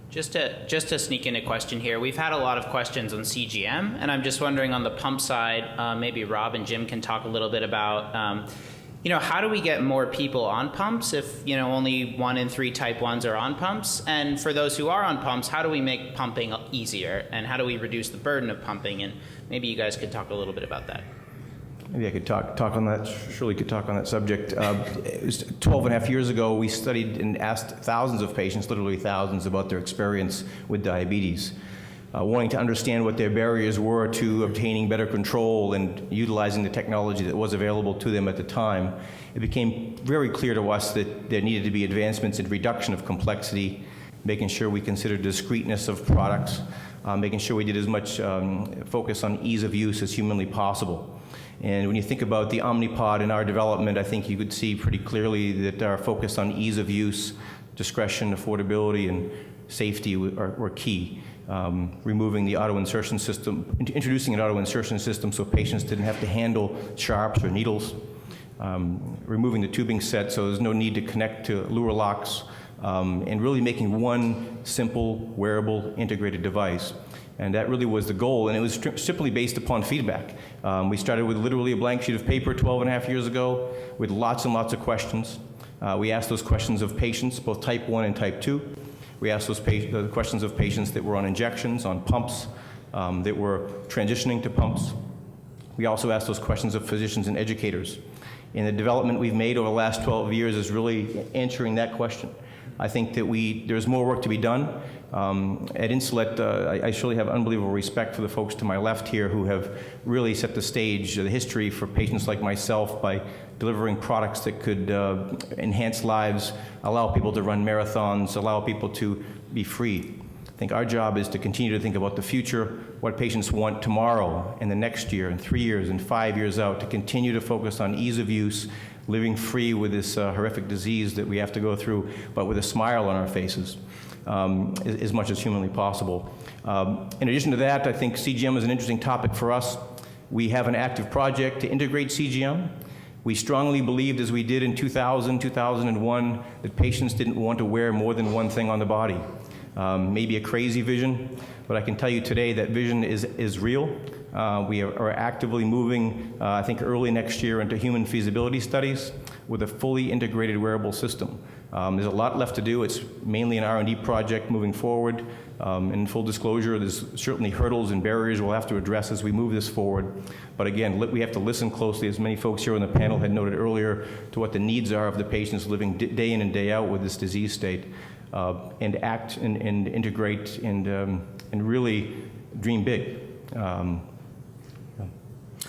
Just to sneak in a question here, we've had a lot of questions on CGM, and I'm just wondering on the pump side, maybe Rob and Jim can talk a little bit about, how do we get more people on pumps if, only 1 in 3 type 1s are on pumps? And for those who are on pumps, how do we make pumping easier, and how do we reduce the burden of pumping? And maybe you guys could talk a little bit about that. Maybe I could talk on that. Surely could talk on that subject. It was 12 and a half years ago, we studied and asked thousands of patients, literally thousands, about their experience with diabetes, wanting to understand what their barriers were to obtaining better control and utilizing the technology that was available to them at the time. It became very clear to us that there needed to be advancements in reduction of complexity, making sure we considered discreteness of products, making sure we did as much focus on ease of use as humanly possible. And when you think about the Omnipod in our development, I think you could see pretty clearly that our focus on ease of use, discretion, affordability, and safety were key. Removing the auto-insertion system, introducing an auto-insertion system so patients didn't have to handle sharps or needles. Removing the tubing set so there's no need to connect to Luer locks, and really making one simple, wearable, integrated device. And that really was the goal, and it was simply based upon feedback. We started with literally a blank sheet of paper 12 and a half years ago with lots and lots of questions. We asked those questions of patients, both type 1 and type 2. We asked those questions of patients that were on injections, on pumps, that were transitioning to pumps. We also asked those questions of physicians and educators. And the development we've made over the last 12 years is really answering that question. I think that there's more work to be done. At Insulet, I surely have unbelievable respect for the folks to my left here who have really set the stage, the history for patients like myself by delivering products that could enhance lives, allow people to run marathons, allow people to be free. I think our job is to continue to think about the future, what patients want tomorrow and the next year and 3 years and 5 years out, to continue to focus on ease of use, living free with this horrific disease that we have to go through, but with a smile on our faces. As much as humanly possible. In addition to that, I think CGM is an interesting topic for us. We have an active project to integrate CGM. We strongly believed, as we did in 2000, 2001, that patients didn't want to wear more than one thing on the body. Maybe a crazy vision, but I can tell you today that vision is real. We are actively moving, I think early next year, into human feasibility studies with a fully integrated wearable system. There's a lot left to do. It's mainly an R&D project moving forward. In full disclosure, there's certainly hurdles and barriers we'll have to address as we move this forward. But again, we have to listen closely, as many folks here on the panel had noted earlier, to what the needs are of the patients living day in and day out with this disease state, and act and integrate and really dream big.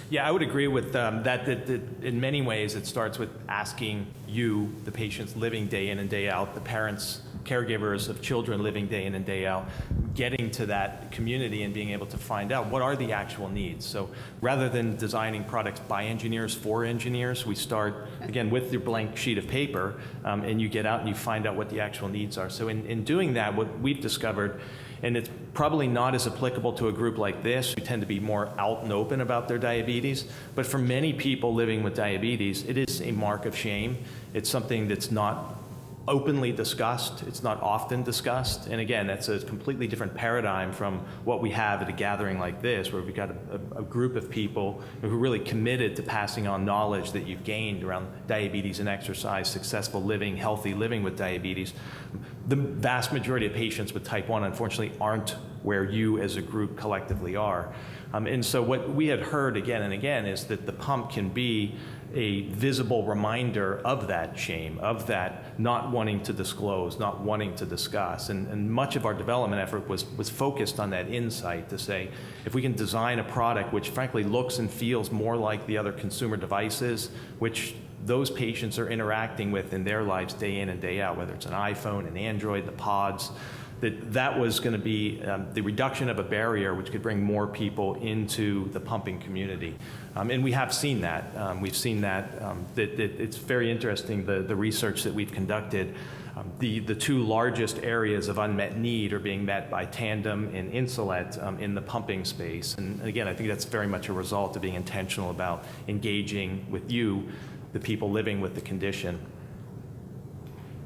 Yeah, I would agree with that in many ways it starts with asking you, the patients living day in and day out, the parents, caregivers of children living day in and day out, getting to that community and being able to find out what are the actual needs. So rather than designing products by engineers for engineers, we start, again, with your blank sheet of paper, and you get out and you find out what the actual needs are. So in doing that, what we've discovered, and it's probably not as applicable to a group like this, who tend to be more out and open about their diabetes, but for many people living with diabetes, it is a mark of shame. It's something that's not openly discussed. It's not often discussed. And again, that's a completely different paradigm from what we have at a gathering like this, where we've got a group of people who are really committed to passing on knowledge that you've gained around diabetes and exercise, successful living, healthy living with diabetes. The vast majority of patients with type 1, unfortunately, aren't where you as a group collectively are. And so what we had heard again and again is that the pump can be a visible reminder of that shame, of that not wanting to disclose, not wanting to discuss. And much of our development effort was focused on that insight to say, if we can design a product which frankly looks and feels more like the other consumer devices, which those patients are interacting with in their lives day in and day out, whether it's an iPhone, an Android, the pods, that was going to be the reduction of a barrier which could bring more people into the pumping community. And we have seen that. We've seen that it's very interesting, the research that we've conducted. The two largest areas of unmet need are being met by Tandem and Insulet in the pumping space. And again, I think that's very much a result of being intentional about engaging with you, the people living with the condition.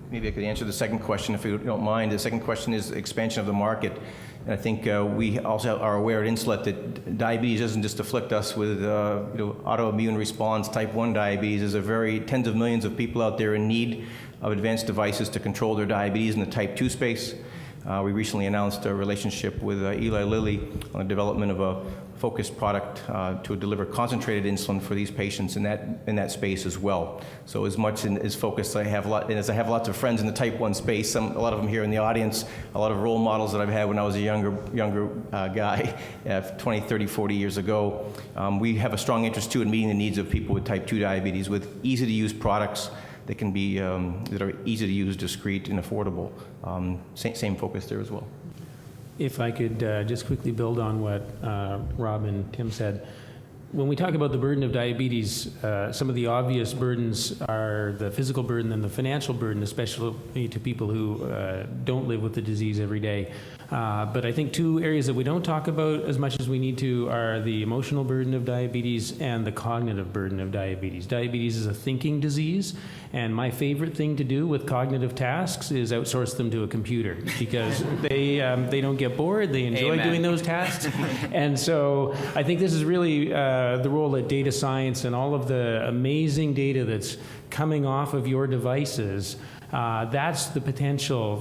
Maybe I could answer the second question if you don't mind. The second question is expansion of the market. And I think we also are aware at Insulet that diabetes doesn't just afflict us with autoimmune response. Type 1 diabetes. There's tens of millions of people out there in need of advanced devices to control their diabetes in the type 2 space. We recently announced a relationship with Eli Lilly on the development of a focused product to deliver concentrated insulin for these patients in that space as well. So as much as focused I have as I have lots of friends in the type 1 space, a lot of them here in the audience, a lot of role models that I've had when I was a younger guy 20, 30, 40 years ago. We have a strong interest too in meeting the needs of people with type 2 diabetes with easy to use products that can be that are easy to use, discreet, and affordable. Same focus there as well. If I could just quickly build on what Rob and Tim said. When we talk about the burden of diabetes, some of the obvious burdens are the physical burden and the financial burden, especially to people who don't live with the disease every day. But I think two areas that we don't talk about as much as we need to are the emotional burden of diabetes and the cognitive burden of diabetes. Diabetes is a thinking disease, and my favorite thing to do with cognitive tasks is outsource them to a computer because they don't get bored, they enjoy doing those tasks. And so I think this is really the role that data science and all of the amazing data that's coming off of your devices, that's the potential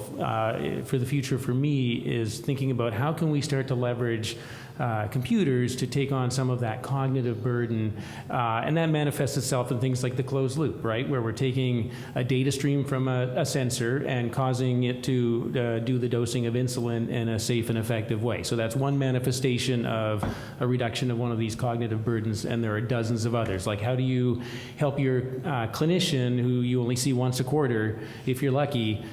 for the future for me, is thinking about how can we start to leverage computers to take on some of that cognitive burden, and that manifests itself in things like the closed loop, right, where we're taking a data stream from a sensor and causing it to do the dosing of insulin in a safe and effective way. So that's one manifestation of a reduction of one of these cognitive burdens, and there are dozens of others. Like, how do you help your clinician, who you only see once a quarter, if you're lucky,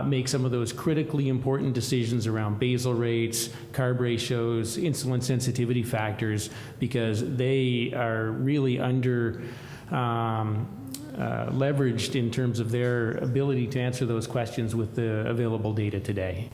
make some of those critically important decisions around basal rates, carb ratios, insulin sensitivity factors, because they are really under leveraged in terms of their ability to answer those questions with the available data today.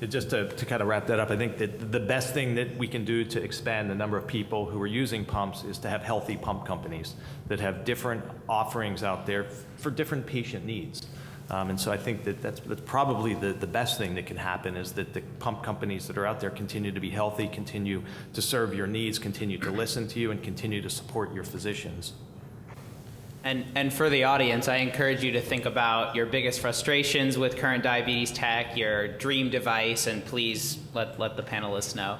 Just to kind of wrap that up, I think that the best thing that we can do to expand the number of people who are using pumps is to have healthy pump companies that have different offerings out there for different patient needs. And so I think that that's probably the best thing that can happen, is that the pump companies that are out there continue to be healthy, continue to serve your needs, continue to listen to you, and continue to support your physicians. And for the audience, I encourage you to think about your biggest frustrations with current diabetes tech, your dream device, and please let the panelists know.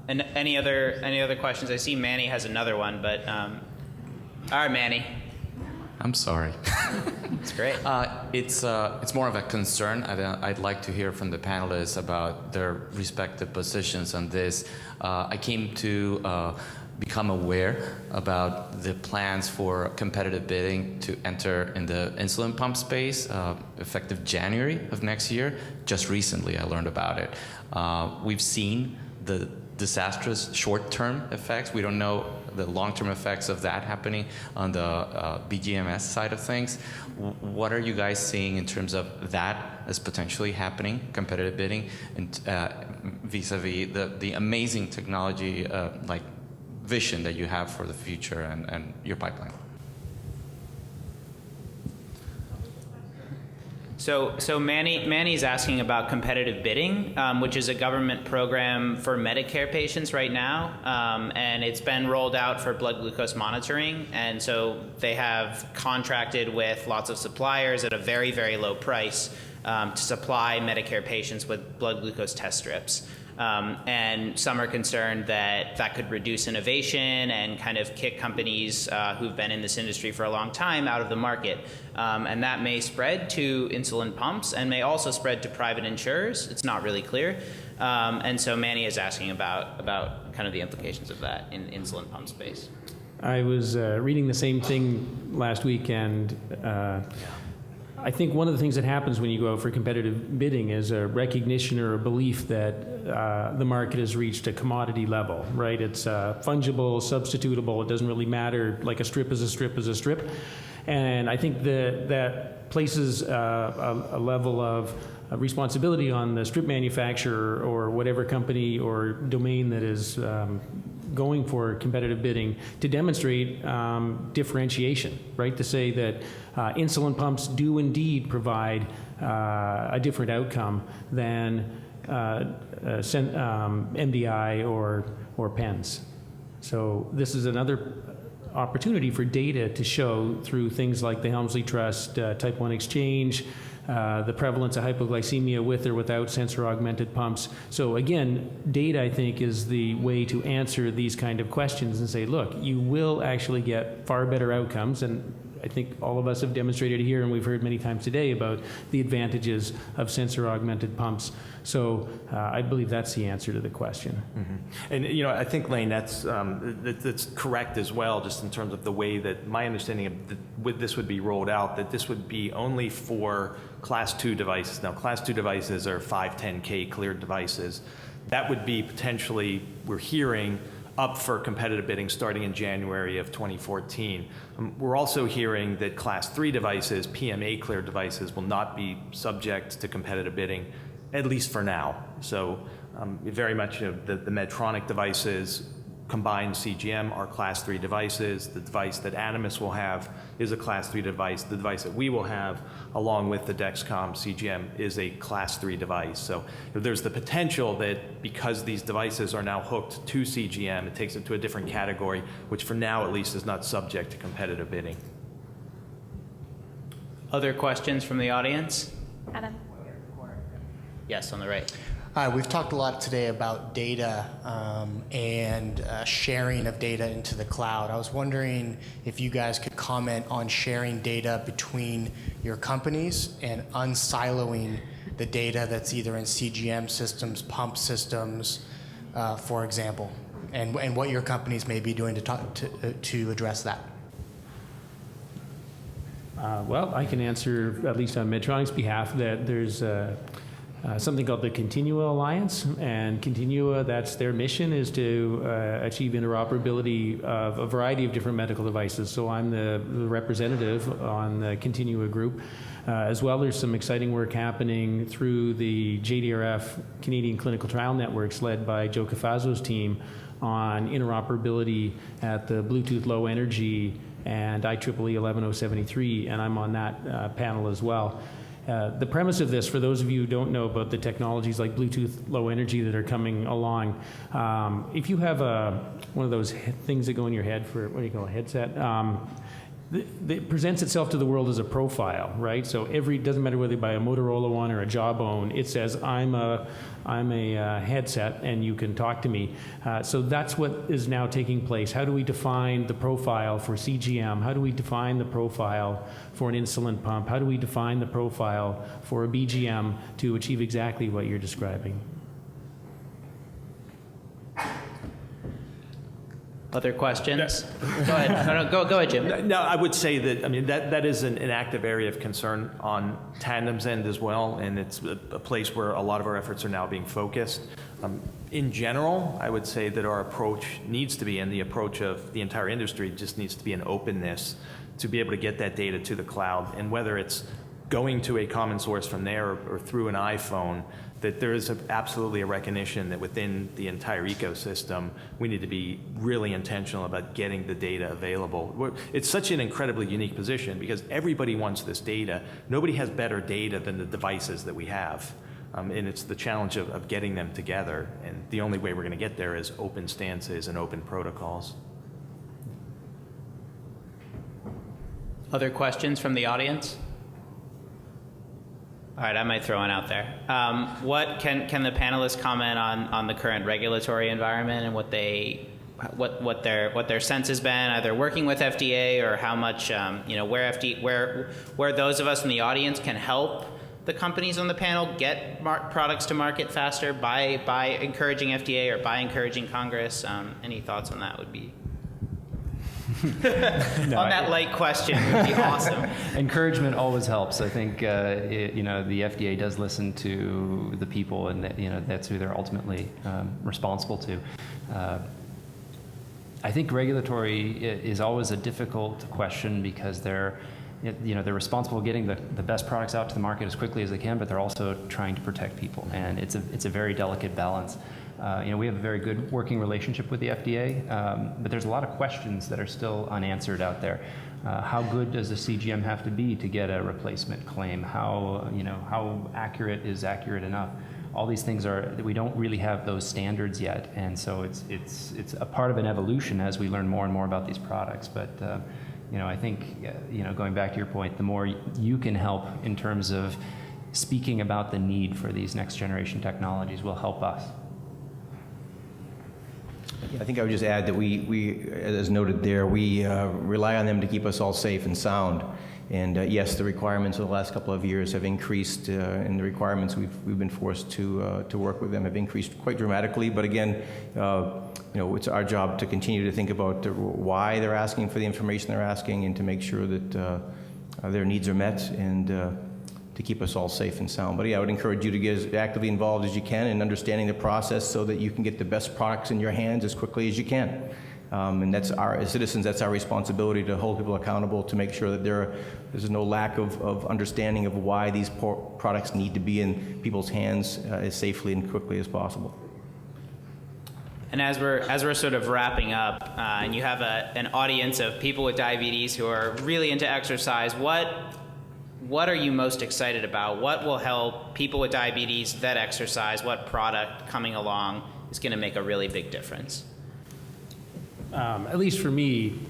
And any other questions? I see Manny has another one, but all right, Manny. I'm sorry. It's great. It's more of a concern. I'd like to hear from the panelists about their respective positions on this. I came to become aware about the plans for competitive bidding to enter in the insulin pump space effective January of next year. Just recently I learned about it. We've seen the disastrous short-term effects. We don't know the long-term effects of that happening on the BGMS side of things. What are you guys seeing in terms of that as potentially happening, competitive bidding, and vis-a-vis the amazing technology like vision that you have for the future and your pipeline? So Manny's asking about competitive bidding, which is a government program for Medicare patients right now, and it's been rolled out for blood glucose monitoring. And so they have contracted with lots of suppliers at a very, very low price to supply Medicare patients with blood glucose test strips. And some are concerned that that could reduce innovation and kind of kick companies who've been in this industry for a long time out of the market. And that may spread to insulin pumps and may also spread to private insurers. It's not really clear. And so Manny is asking about kind of the implications of that in insulin pump space. I was reading the same thing last week, and I think one of the things that happens when you go out for competitive bidding is a recognition or a belief that the market has reached a commodity level, right? It's fungible, substitutable. It doesn't really matter. Like a strip is a strip is a strip. And I think that places a level of responsibility on the strip manufacturer or whatever company or domain that is going for competitive bidding to demonstrate differentiation, right? To say that insulin pumps do indeed provide a different outcome than MDI or pens. So this is another opportunity for data to show through things like the Helmsley Trust, type 1 exchange, the prevalence of hypoglycemia with or without sensor-augmented pumps. So again, data, I think, is the way to answer these kind of questions and say, look, you will actually get far better outcomes. And I think all of us have demonstrated here, and we've heard many times today about the advantages of sensor-augmented pumps. So I believe that's the answer to the question. Mm-hmm. And I think, Lane, that's correct as well, just in terms of the way that my understanding of this would be rolled out, that this would be only for Class 2 devices. Now, Class 2 devices are 510K cleared devices. That would be potentially, we're hearing, up for competitive bidding starting in January of 2014. We're also hearing that Class 3 devices, PMA cleared devices, will not be subject to competitive bidding, at least for now. So very much the Medtronic devices, combined CGM, are Class 3 devices. The device that Animas will have is a Class 3 device. The device that we will have, along with the Dexcom CGM, is a Class 3 device. So there's the potential that because these devices are now hooked to CGM, it takes it to a different category, which for now at least is not subject to competitive bidding. Other questions from the audience? Adam. Yes, on the right. Hi, we've talked a lot today about data and sharing of data into the cloud. I was wondering if you guys could comment on sharing data between your companies and unsiloing the data that's either in CGM systems, pump systems, for example, and what your companies may be doing to address that. Well, I can answer, at least on Medtronic's behalf, that there's something called the Continua Alliance, and Continua, that's their mission, is to achieve interoperability of a variety of different medical devices. So I'm the representative on the Continua group. As well, there's some exciting work happening through the JDRF Canadian Clinical Trial Networks led by Joe Cafazzo's team on interoperability at the Bluetooth Low Energy and IEEE 11073, and I'm on that panel as well. The premise of this, for those of you who don't know about the technologies like Bluetooth Low Energy that are coming along, if you have one of those things that go in your head for, what do you call a headset? It presents itself to the world as a profile, right? So doesn't matter whether you buy a Motorola one or a Jawbone, it says, I'm a headset and you can talk to me. So that's what is now taking place. How do we define the profile for CGM? How do we define the profile for an insulin pump? How do we define the profile for a BGM to achieve exactly what you're describing? Other questions? Go ahead. No, go ahead, Jim. No, I would say that, I mean, that is an active area of concern on Tandem's end as well, and it's a place where a lot of our efforts are now being focused. In general, I would say that our approach needs to be, and the approach of the entire industry just needs to be an openness to be able to get that data to the cloud, and whether it's going to a common source from there or through an iPhone, that there is absolutely a recognition that within the entire ecosystem, we need to be really intentional about getting the data available. It's such an incredibly unique position because everybody wants this data. Nobody has better data than the devices that we have. And it's the challenge of getting them together. And the only way we're going to get there is open stances and open protocols. Other questions from the audience? All right, I might throw one out there. What can the panelists comment on the current regulatory environment and what their sense has been, either working with FDA or how much where those of us in the audience can help the companies on the panel get products to market faster by encouraging FDA or by encouraging Congress. Any thoughts on that would be. On that light question would be awesome. Encouragement always helps. I think the FDA does listen to the people, and that's who they're ultimately responsible to. I think regulatory is always a difficult question because they're responsible for getting the best products out to the market as quickly as they can, but they're also trying to protect people, and it's a very delicate balance. We have a very good working relationship with the FDA, but there's a lot of questions that are still unanswered out there. How good does a CGM have to be to get a replacement claim? How accurate is accurate enough? All these things we don't really have those standards yet, and so it's a part of an evolution as we learn more and more about these products. But I think going back to your point, the more you can help in terms of speaking about the need for these next generation technologies will help us. I think I would just add that we as noted there, we rely on them to keep us all safe and sound. And yes, the requirements of the last couple of years have increased, and the requirements we've been forced to work with them have increased quite dramatically. But again, it's our job to continue to think about why they're asking for the information they're asking, and to make sure that their needs are met, and to keep us all safe and sound. But yeah, I would encourage you to get as actively involved as you can in understanding the process so that you can get the best products in your hands as quickly as you can. And that's as citizens, that's our responsibility to hold people accountable, to make sure that there's no lack of understanding of why these products need to be in people's hands as safely and quickly as possible. And as we're sort of wrapping up, and you have an audience of people with diabetes who are really into exercise, what are you most excited about? What will help people with diabetes that exercise? What product coming along is going to make a really big difference? At least for me,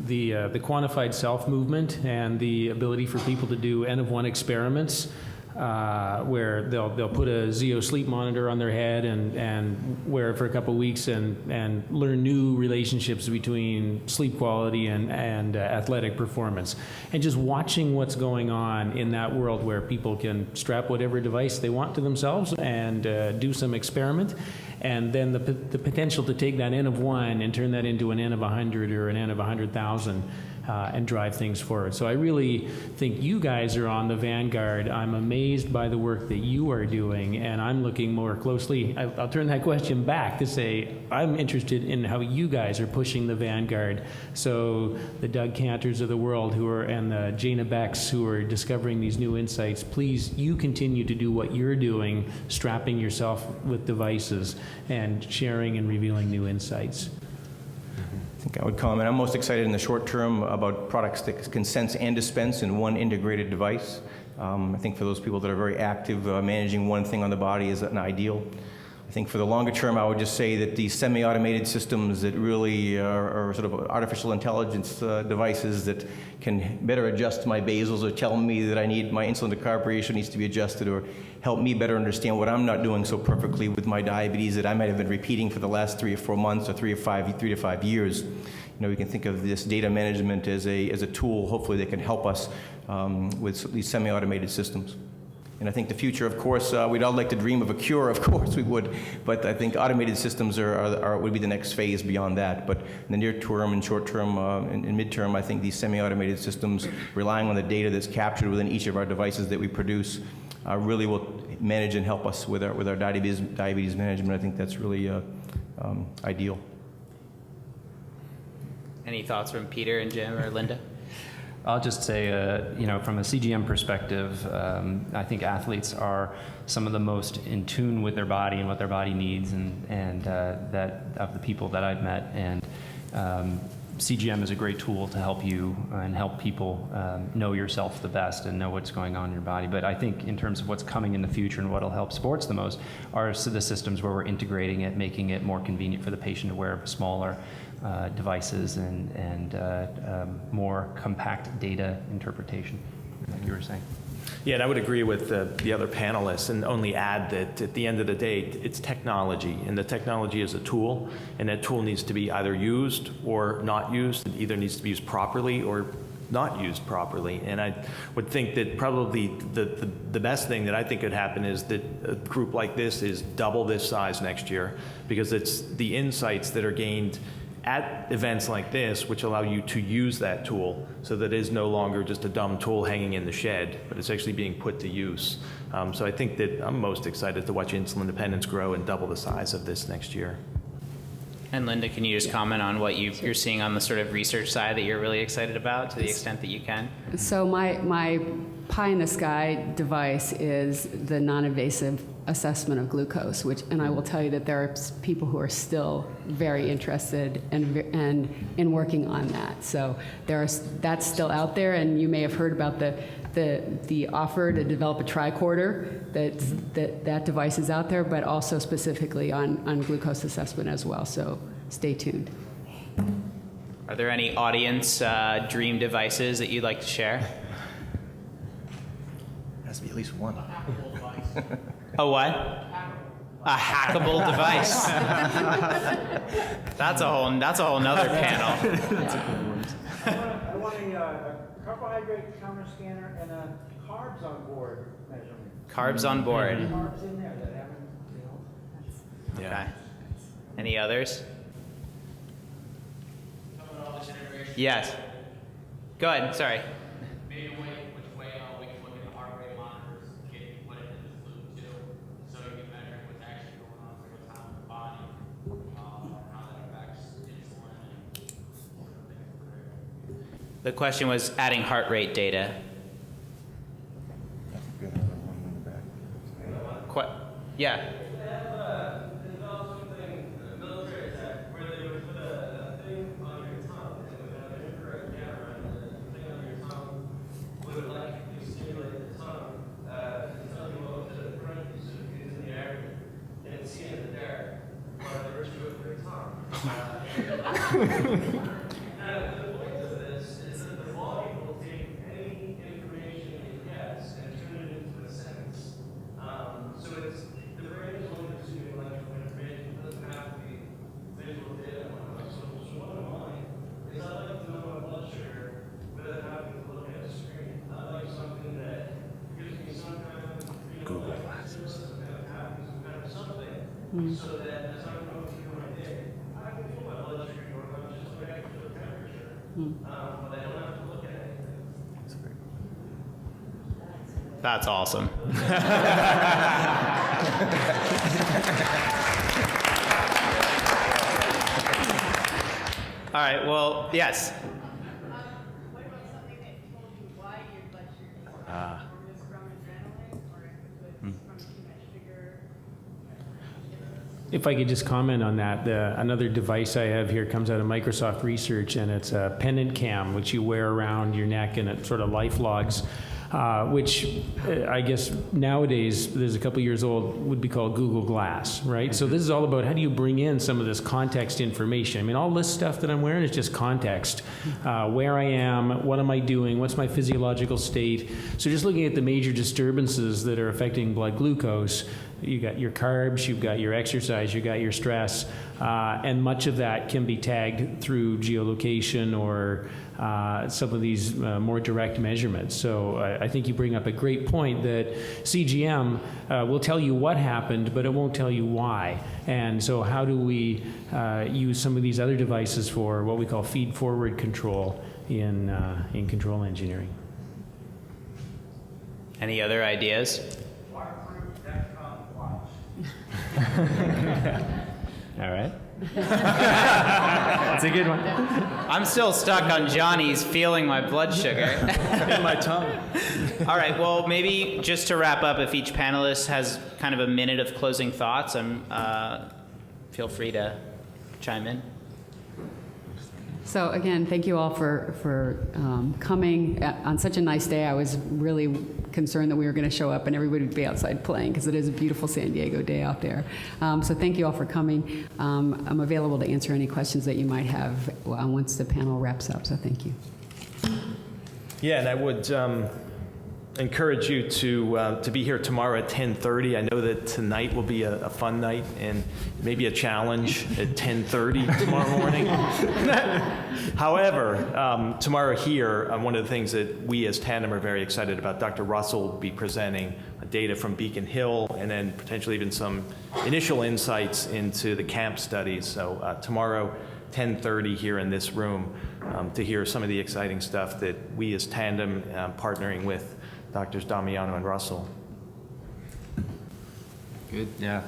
the quantified self movement and the ability for people to do N-of-1 experiments, where they'll put a Zeo sleep monitor on their head and wear it for a couple of weeks and learn new relationships between sleep quality and athletic performance. And just watching what's going on in that world where people can strap whatever device they want to themselves and do some experiment. And then the potential to take that N of 1 and turn that into an N of 100 or an N of 100,000 and drive things forward. So I really think you guys are on the vanguard. I'm amazed amazed by the work that you are doing, and I'm looking more closely. I'll turn that question back to say I'm interested in how you guys are pushing the vanguard. So the Doug Cantors of the world and the Jana Becks who are discovering these new insights, please, you continue to do what you're doing, strapping yourself with devices and sharing and revealing new insights. I think I would comment. I'm most excited in the short term about products that can sense and dispense in one integrated device. I think for those people that are very active, managing one thing on the body is an ideal. I think for the longer term, I would just say that these semi-automated systems that really are sort of artificial intelligence devices that can better adjust my basals or tell me that my insulin carb ratio needs to be adjusted, or help me better understand what I'm not doing so perfectly with my diabetes that I might have been repeating for the last 3 or 4 months or 3 to 5 years. You know, we can think of this data management as a tool, hopefully, that can help us with these semi-automated systems. And I think the future, of course, we'd all like to dream of a cure, of course we would, but I think automated systems would be the next phase beyond that. But in the near term and short term and midterm, I think these semi-automated systems, relying on the data that's captured within each of our devices that we produce, really will manage and help us with our diabetes management. I think that's really ideal. Any thoughts from Peter and Jim or Linda? I'll just say, from a CGM perspective, I think athletes are some of the most in tune with their body and what their body needs, and that of the people that I've met. And CGM is a great tool to help you and help people know yourself the best and know what's going on in your body. But I think in terms of what's coming in the future and what will help sports the most are the systems where we're integrating it, making it more convenient for the patient to wear smaller devices and more compact data interpretation, like you were saying. Yeah, and I would agree with the other panelists and only add that at the end of the day, it's technology, and the technology is a tool, and that tool needs to be either used or not used. It either needs to be used properly or not used properly. And I would think that probably the best thing that I think could happen is that a group like this is double this size next year, because it's the insights that are gained at events like this, which allow you to use that tool so that it is no longer just a dumb tool hanging in the shed, but it's actually being put to use. So I think that I'm most excited to watch Insulindependence grow and double the size of this next year. And Linda, can you just comment on what you're seeing on the sort of research side that you're really excited about, to the extent that you can? So my pie in the sky device is the non-invasive assessment of glucose, and I will tell you that there are people who are still very interested and in working on that. So that's still out there, and you may have heard about the offer to develop a tricorder. That device is out there, but also specifically on glucose assessment as well. So stay tuned. Are there any audience dream devices that you'd like to share? There has to be at least one. A what? A hackable device. That's a whole nother panel. I want a carbohydrate counter scanner and a carbs on board measurement. Carbs on board. Carbs in there that haven't, Okay. Any others? Yes. Go ahead. Sorry. The question was adding heart rate data. Yeah. so that as I'm going through my day, I can feel my blood sugar going up just the way I can feel the temperature. But I don't have to look at anything. That's awesome. All right, well, yes. What about something that told you why your blood sugar is high? Or was from adrenaline, or if it was from too much sugar? If I could just comment on that, another device I have here comes out of Microsoft Research, and it's a pendant cam, which you wear around your neck, and it sort of life logs, which I guess nowadays, there's a couple years old, would be called Google Glass, right? So this is all about how do you bring in some of this context information. I mean, all this stuff that I'm wearing is just context. Where I am, what am I doing, what's my physiological state. So just looking at the major disturbances that are affecting blood glucose, you got your carbs, you've got your exercise, you've got your stress, and much of that can be tagged through geolocation or some of these more direct measurements. So I think you bring up a great point that CGM will tell you what happened, but it won't tell you why. And so how do we use some of these other devices for what we call feed-forward control in control engineering? Any other ideas? All right. That's a good one. I'm still stuck on Johnny's feeling my blood sugar. In my tongue. All right, well, maybe just to wrap up, if each panelist has kind of a minute of closing thoughts, feel free to chime in. So again, thank you all for coming on such a nice day. I was really concerned that we were going to show up and everybody would be outside playing because it is a beautiful San Diego day out there. So thank you all for coming. I'm available to answer any questions that you might have once the panel wraps up. So thank you. Yeah, and I would encourage you to be here tomorrow at 10:30. I know that tonight will be a fun night and maybe a challenge at 10:30 tomorrow morning. However, tomorrow here, one of the things that we as Tandem are very excited about, Dr. Russell will be presenting data from Beacon Hill and then potentially even some initial insights into the CAMP studies. So tomorrow, 10:30 here in this room to hear some of the exciting stuff that we as Tandem partnering with Drs. Damiano and Russell. Good, yeah.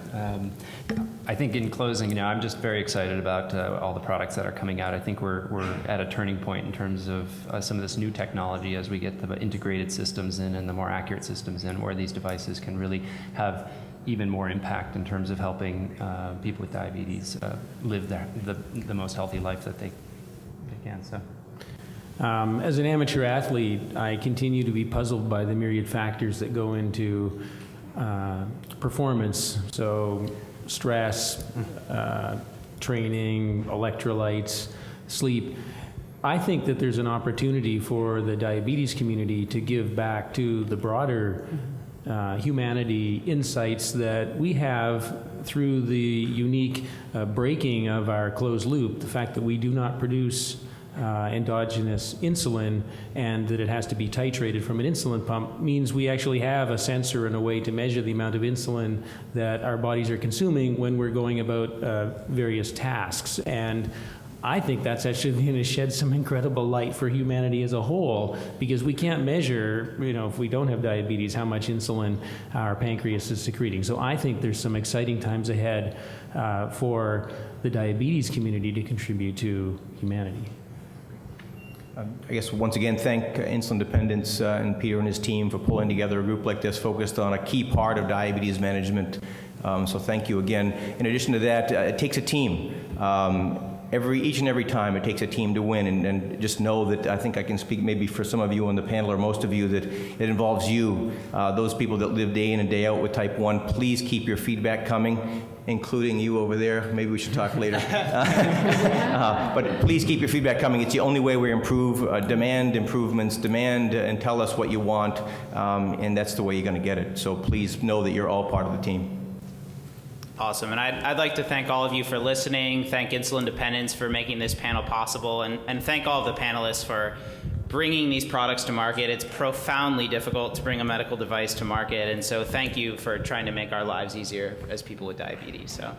I think in closing, I'm just very excited about all the products that are coming out. I think we're at a turning point in terms of some of this new technology as we get the integrated systems in and the more accurate systems in, where these devices can really have even more impact in terms of helping people with diabetes live the most healthy life that they can. So. As an amateur athlete, I continue to be puzzled by the myriad factors that go into performance. So stress, training, electrolytes, sleep. I think that there's an opportunity for the diabetes community to give back to the broader humanity insights that we have through the unique breaking of our closed loop, the fact that we do not produce endogenous insulin and that it has to be titrated from an insulin pump means we actually have a sensor and a way to measure the amount of insulin that our bodies are consuming when we're going about various tasks. And I think that's actually going to shed some incredible light for humanity as a whole, because we can't measure, if we don't have diabetes, how much insulin our pancreas is secreting. So I think there's some exciting times ahead for the diabetes community to contribute to humanity. I guess once again, thank Insulindependence and Peter and his team for pulling together a group like this focused on a key part of diabetes management. So thank you again. In addition to that, it takes a team. Each and every time it takes a team to win, and just know that I think I can speak maybe for some of you on the panel or most of you that it involves you, those people that live day in and day out with type 1. Please keep your feedback coming, including you over there. Maybe we should talk later. But please keep your feedback coming. It's the only way we improve. Demand improvements, demand and tell us what you want, and that's the way you're going to get it. So please know that you're all part of the team. Awesome, and I'd like to thank all of you for listening, thank Insulindependence for making this panel possible, and thank all of the panelists for bringing these products to market. It's profoundly difficult to bring a medical device to market, and so thank you for trying to make our lives easier as people with diabetes. So.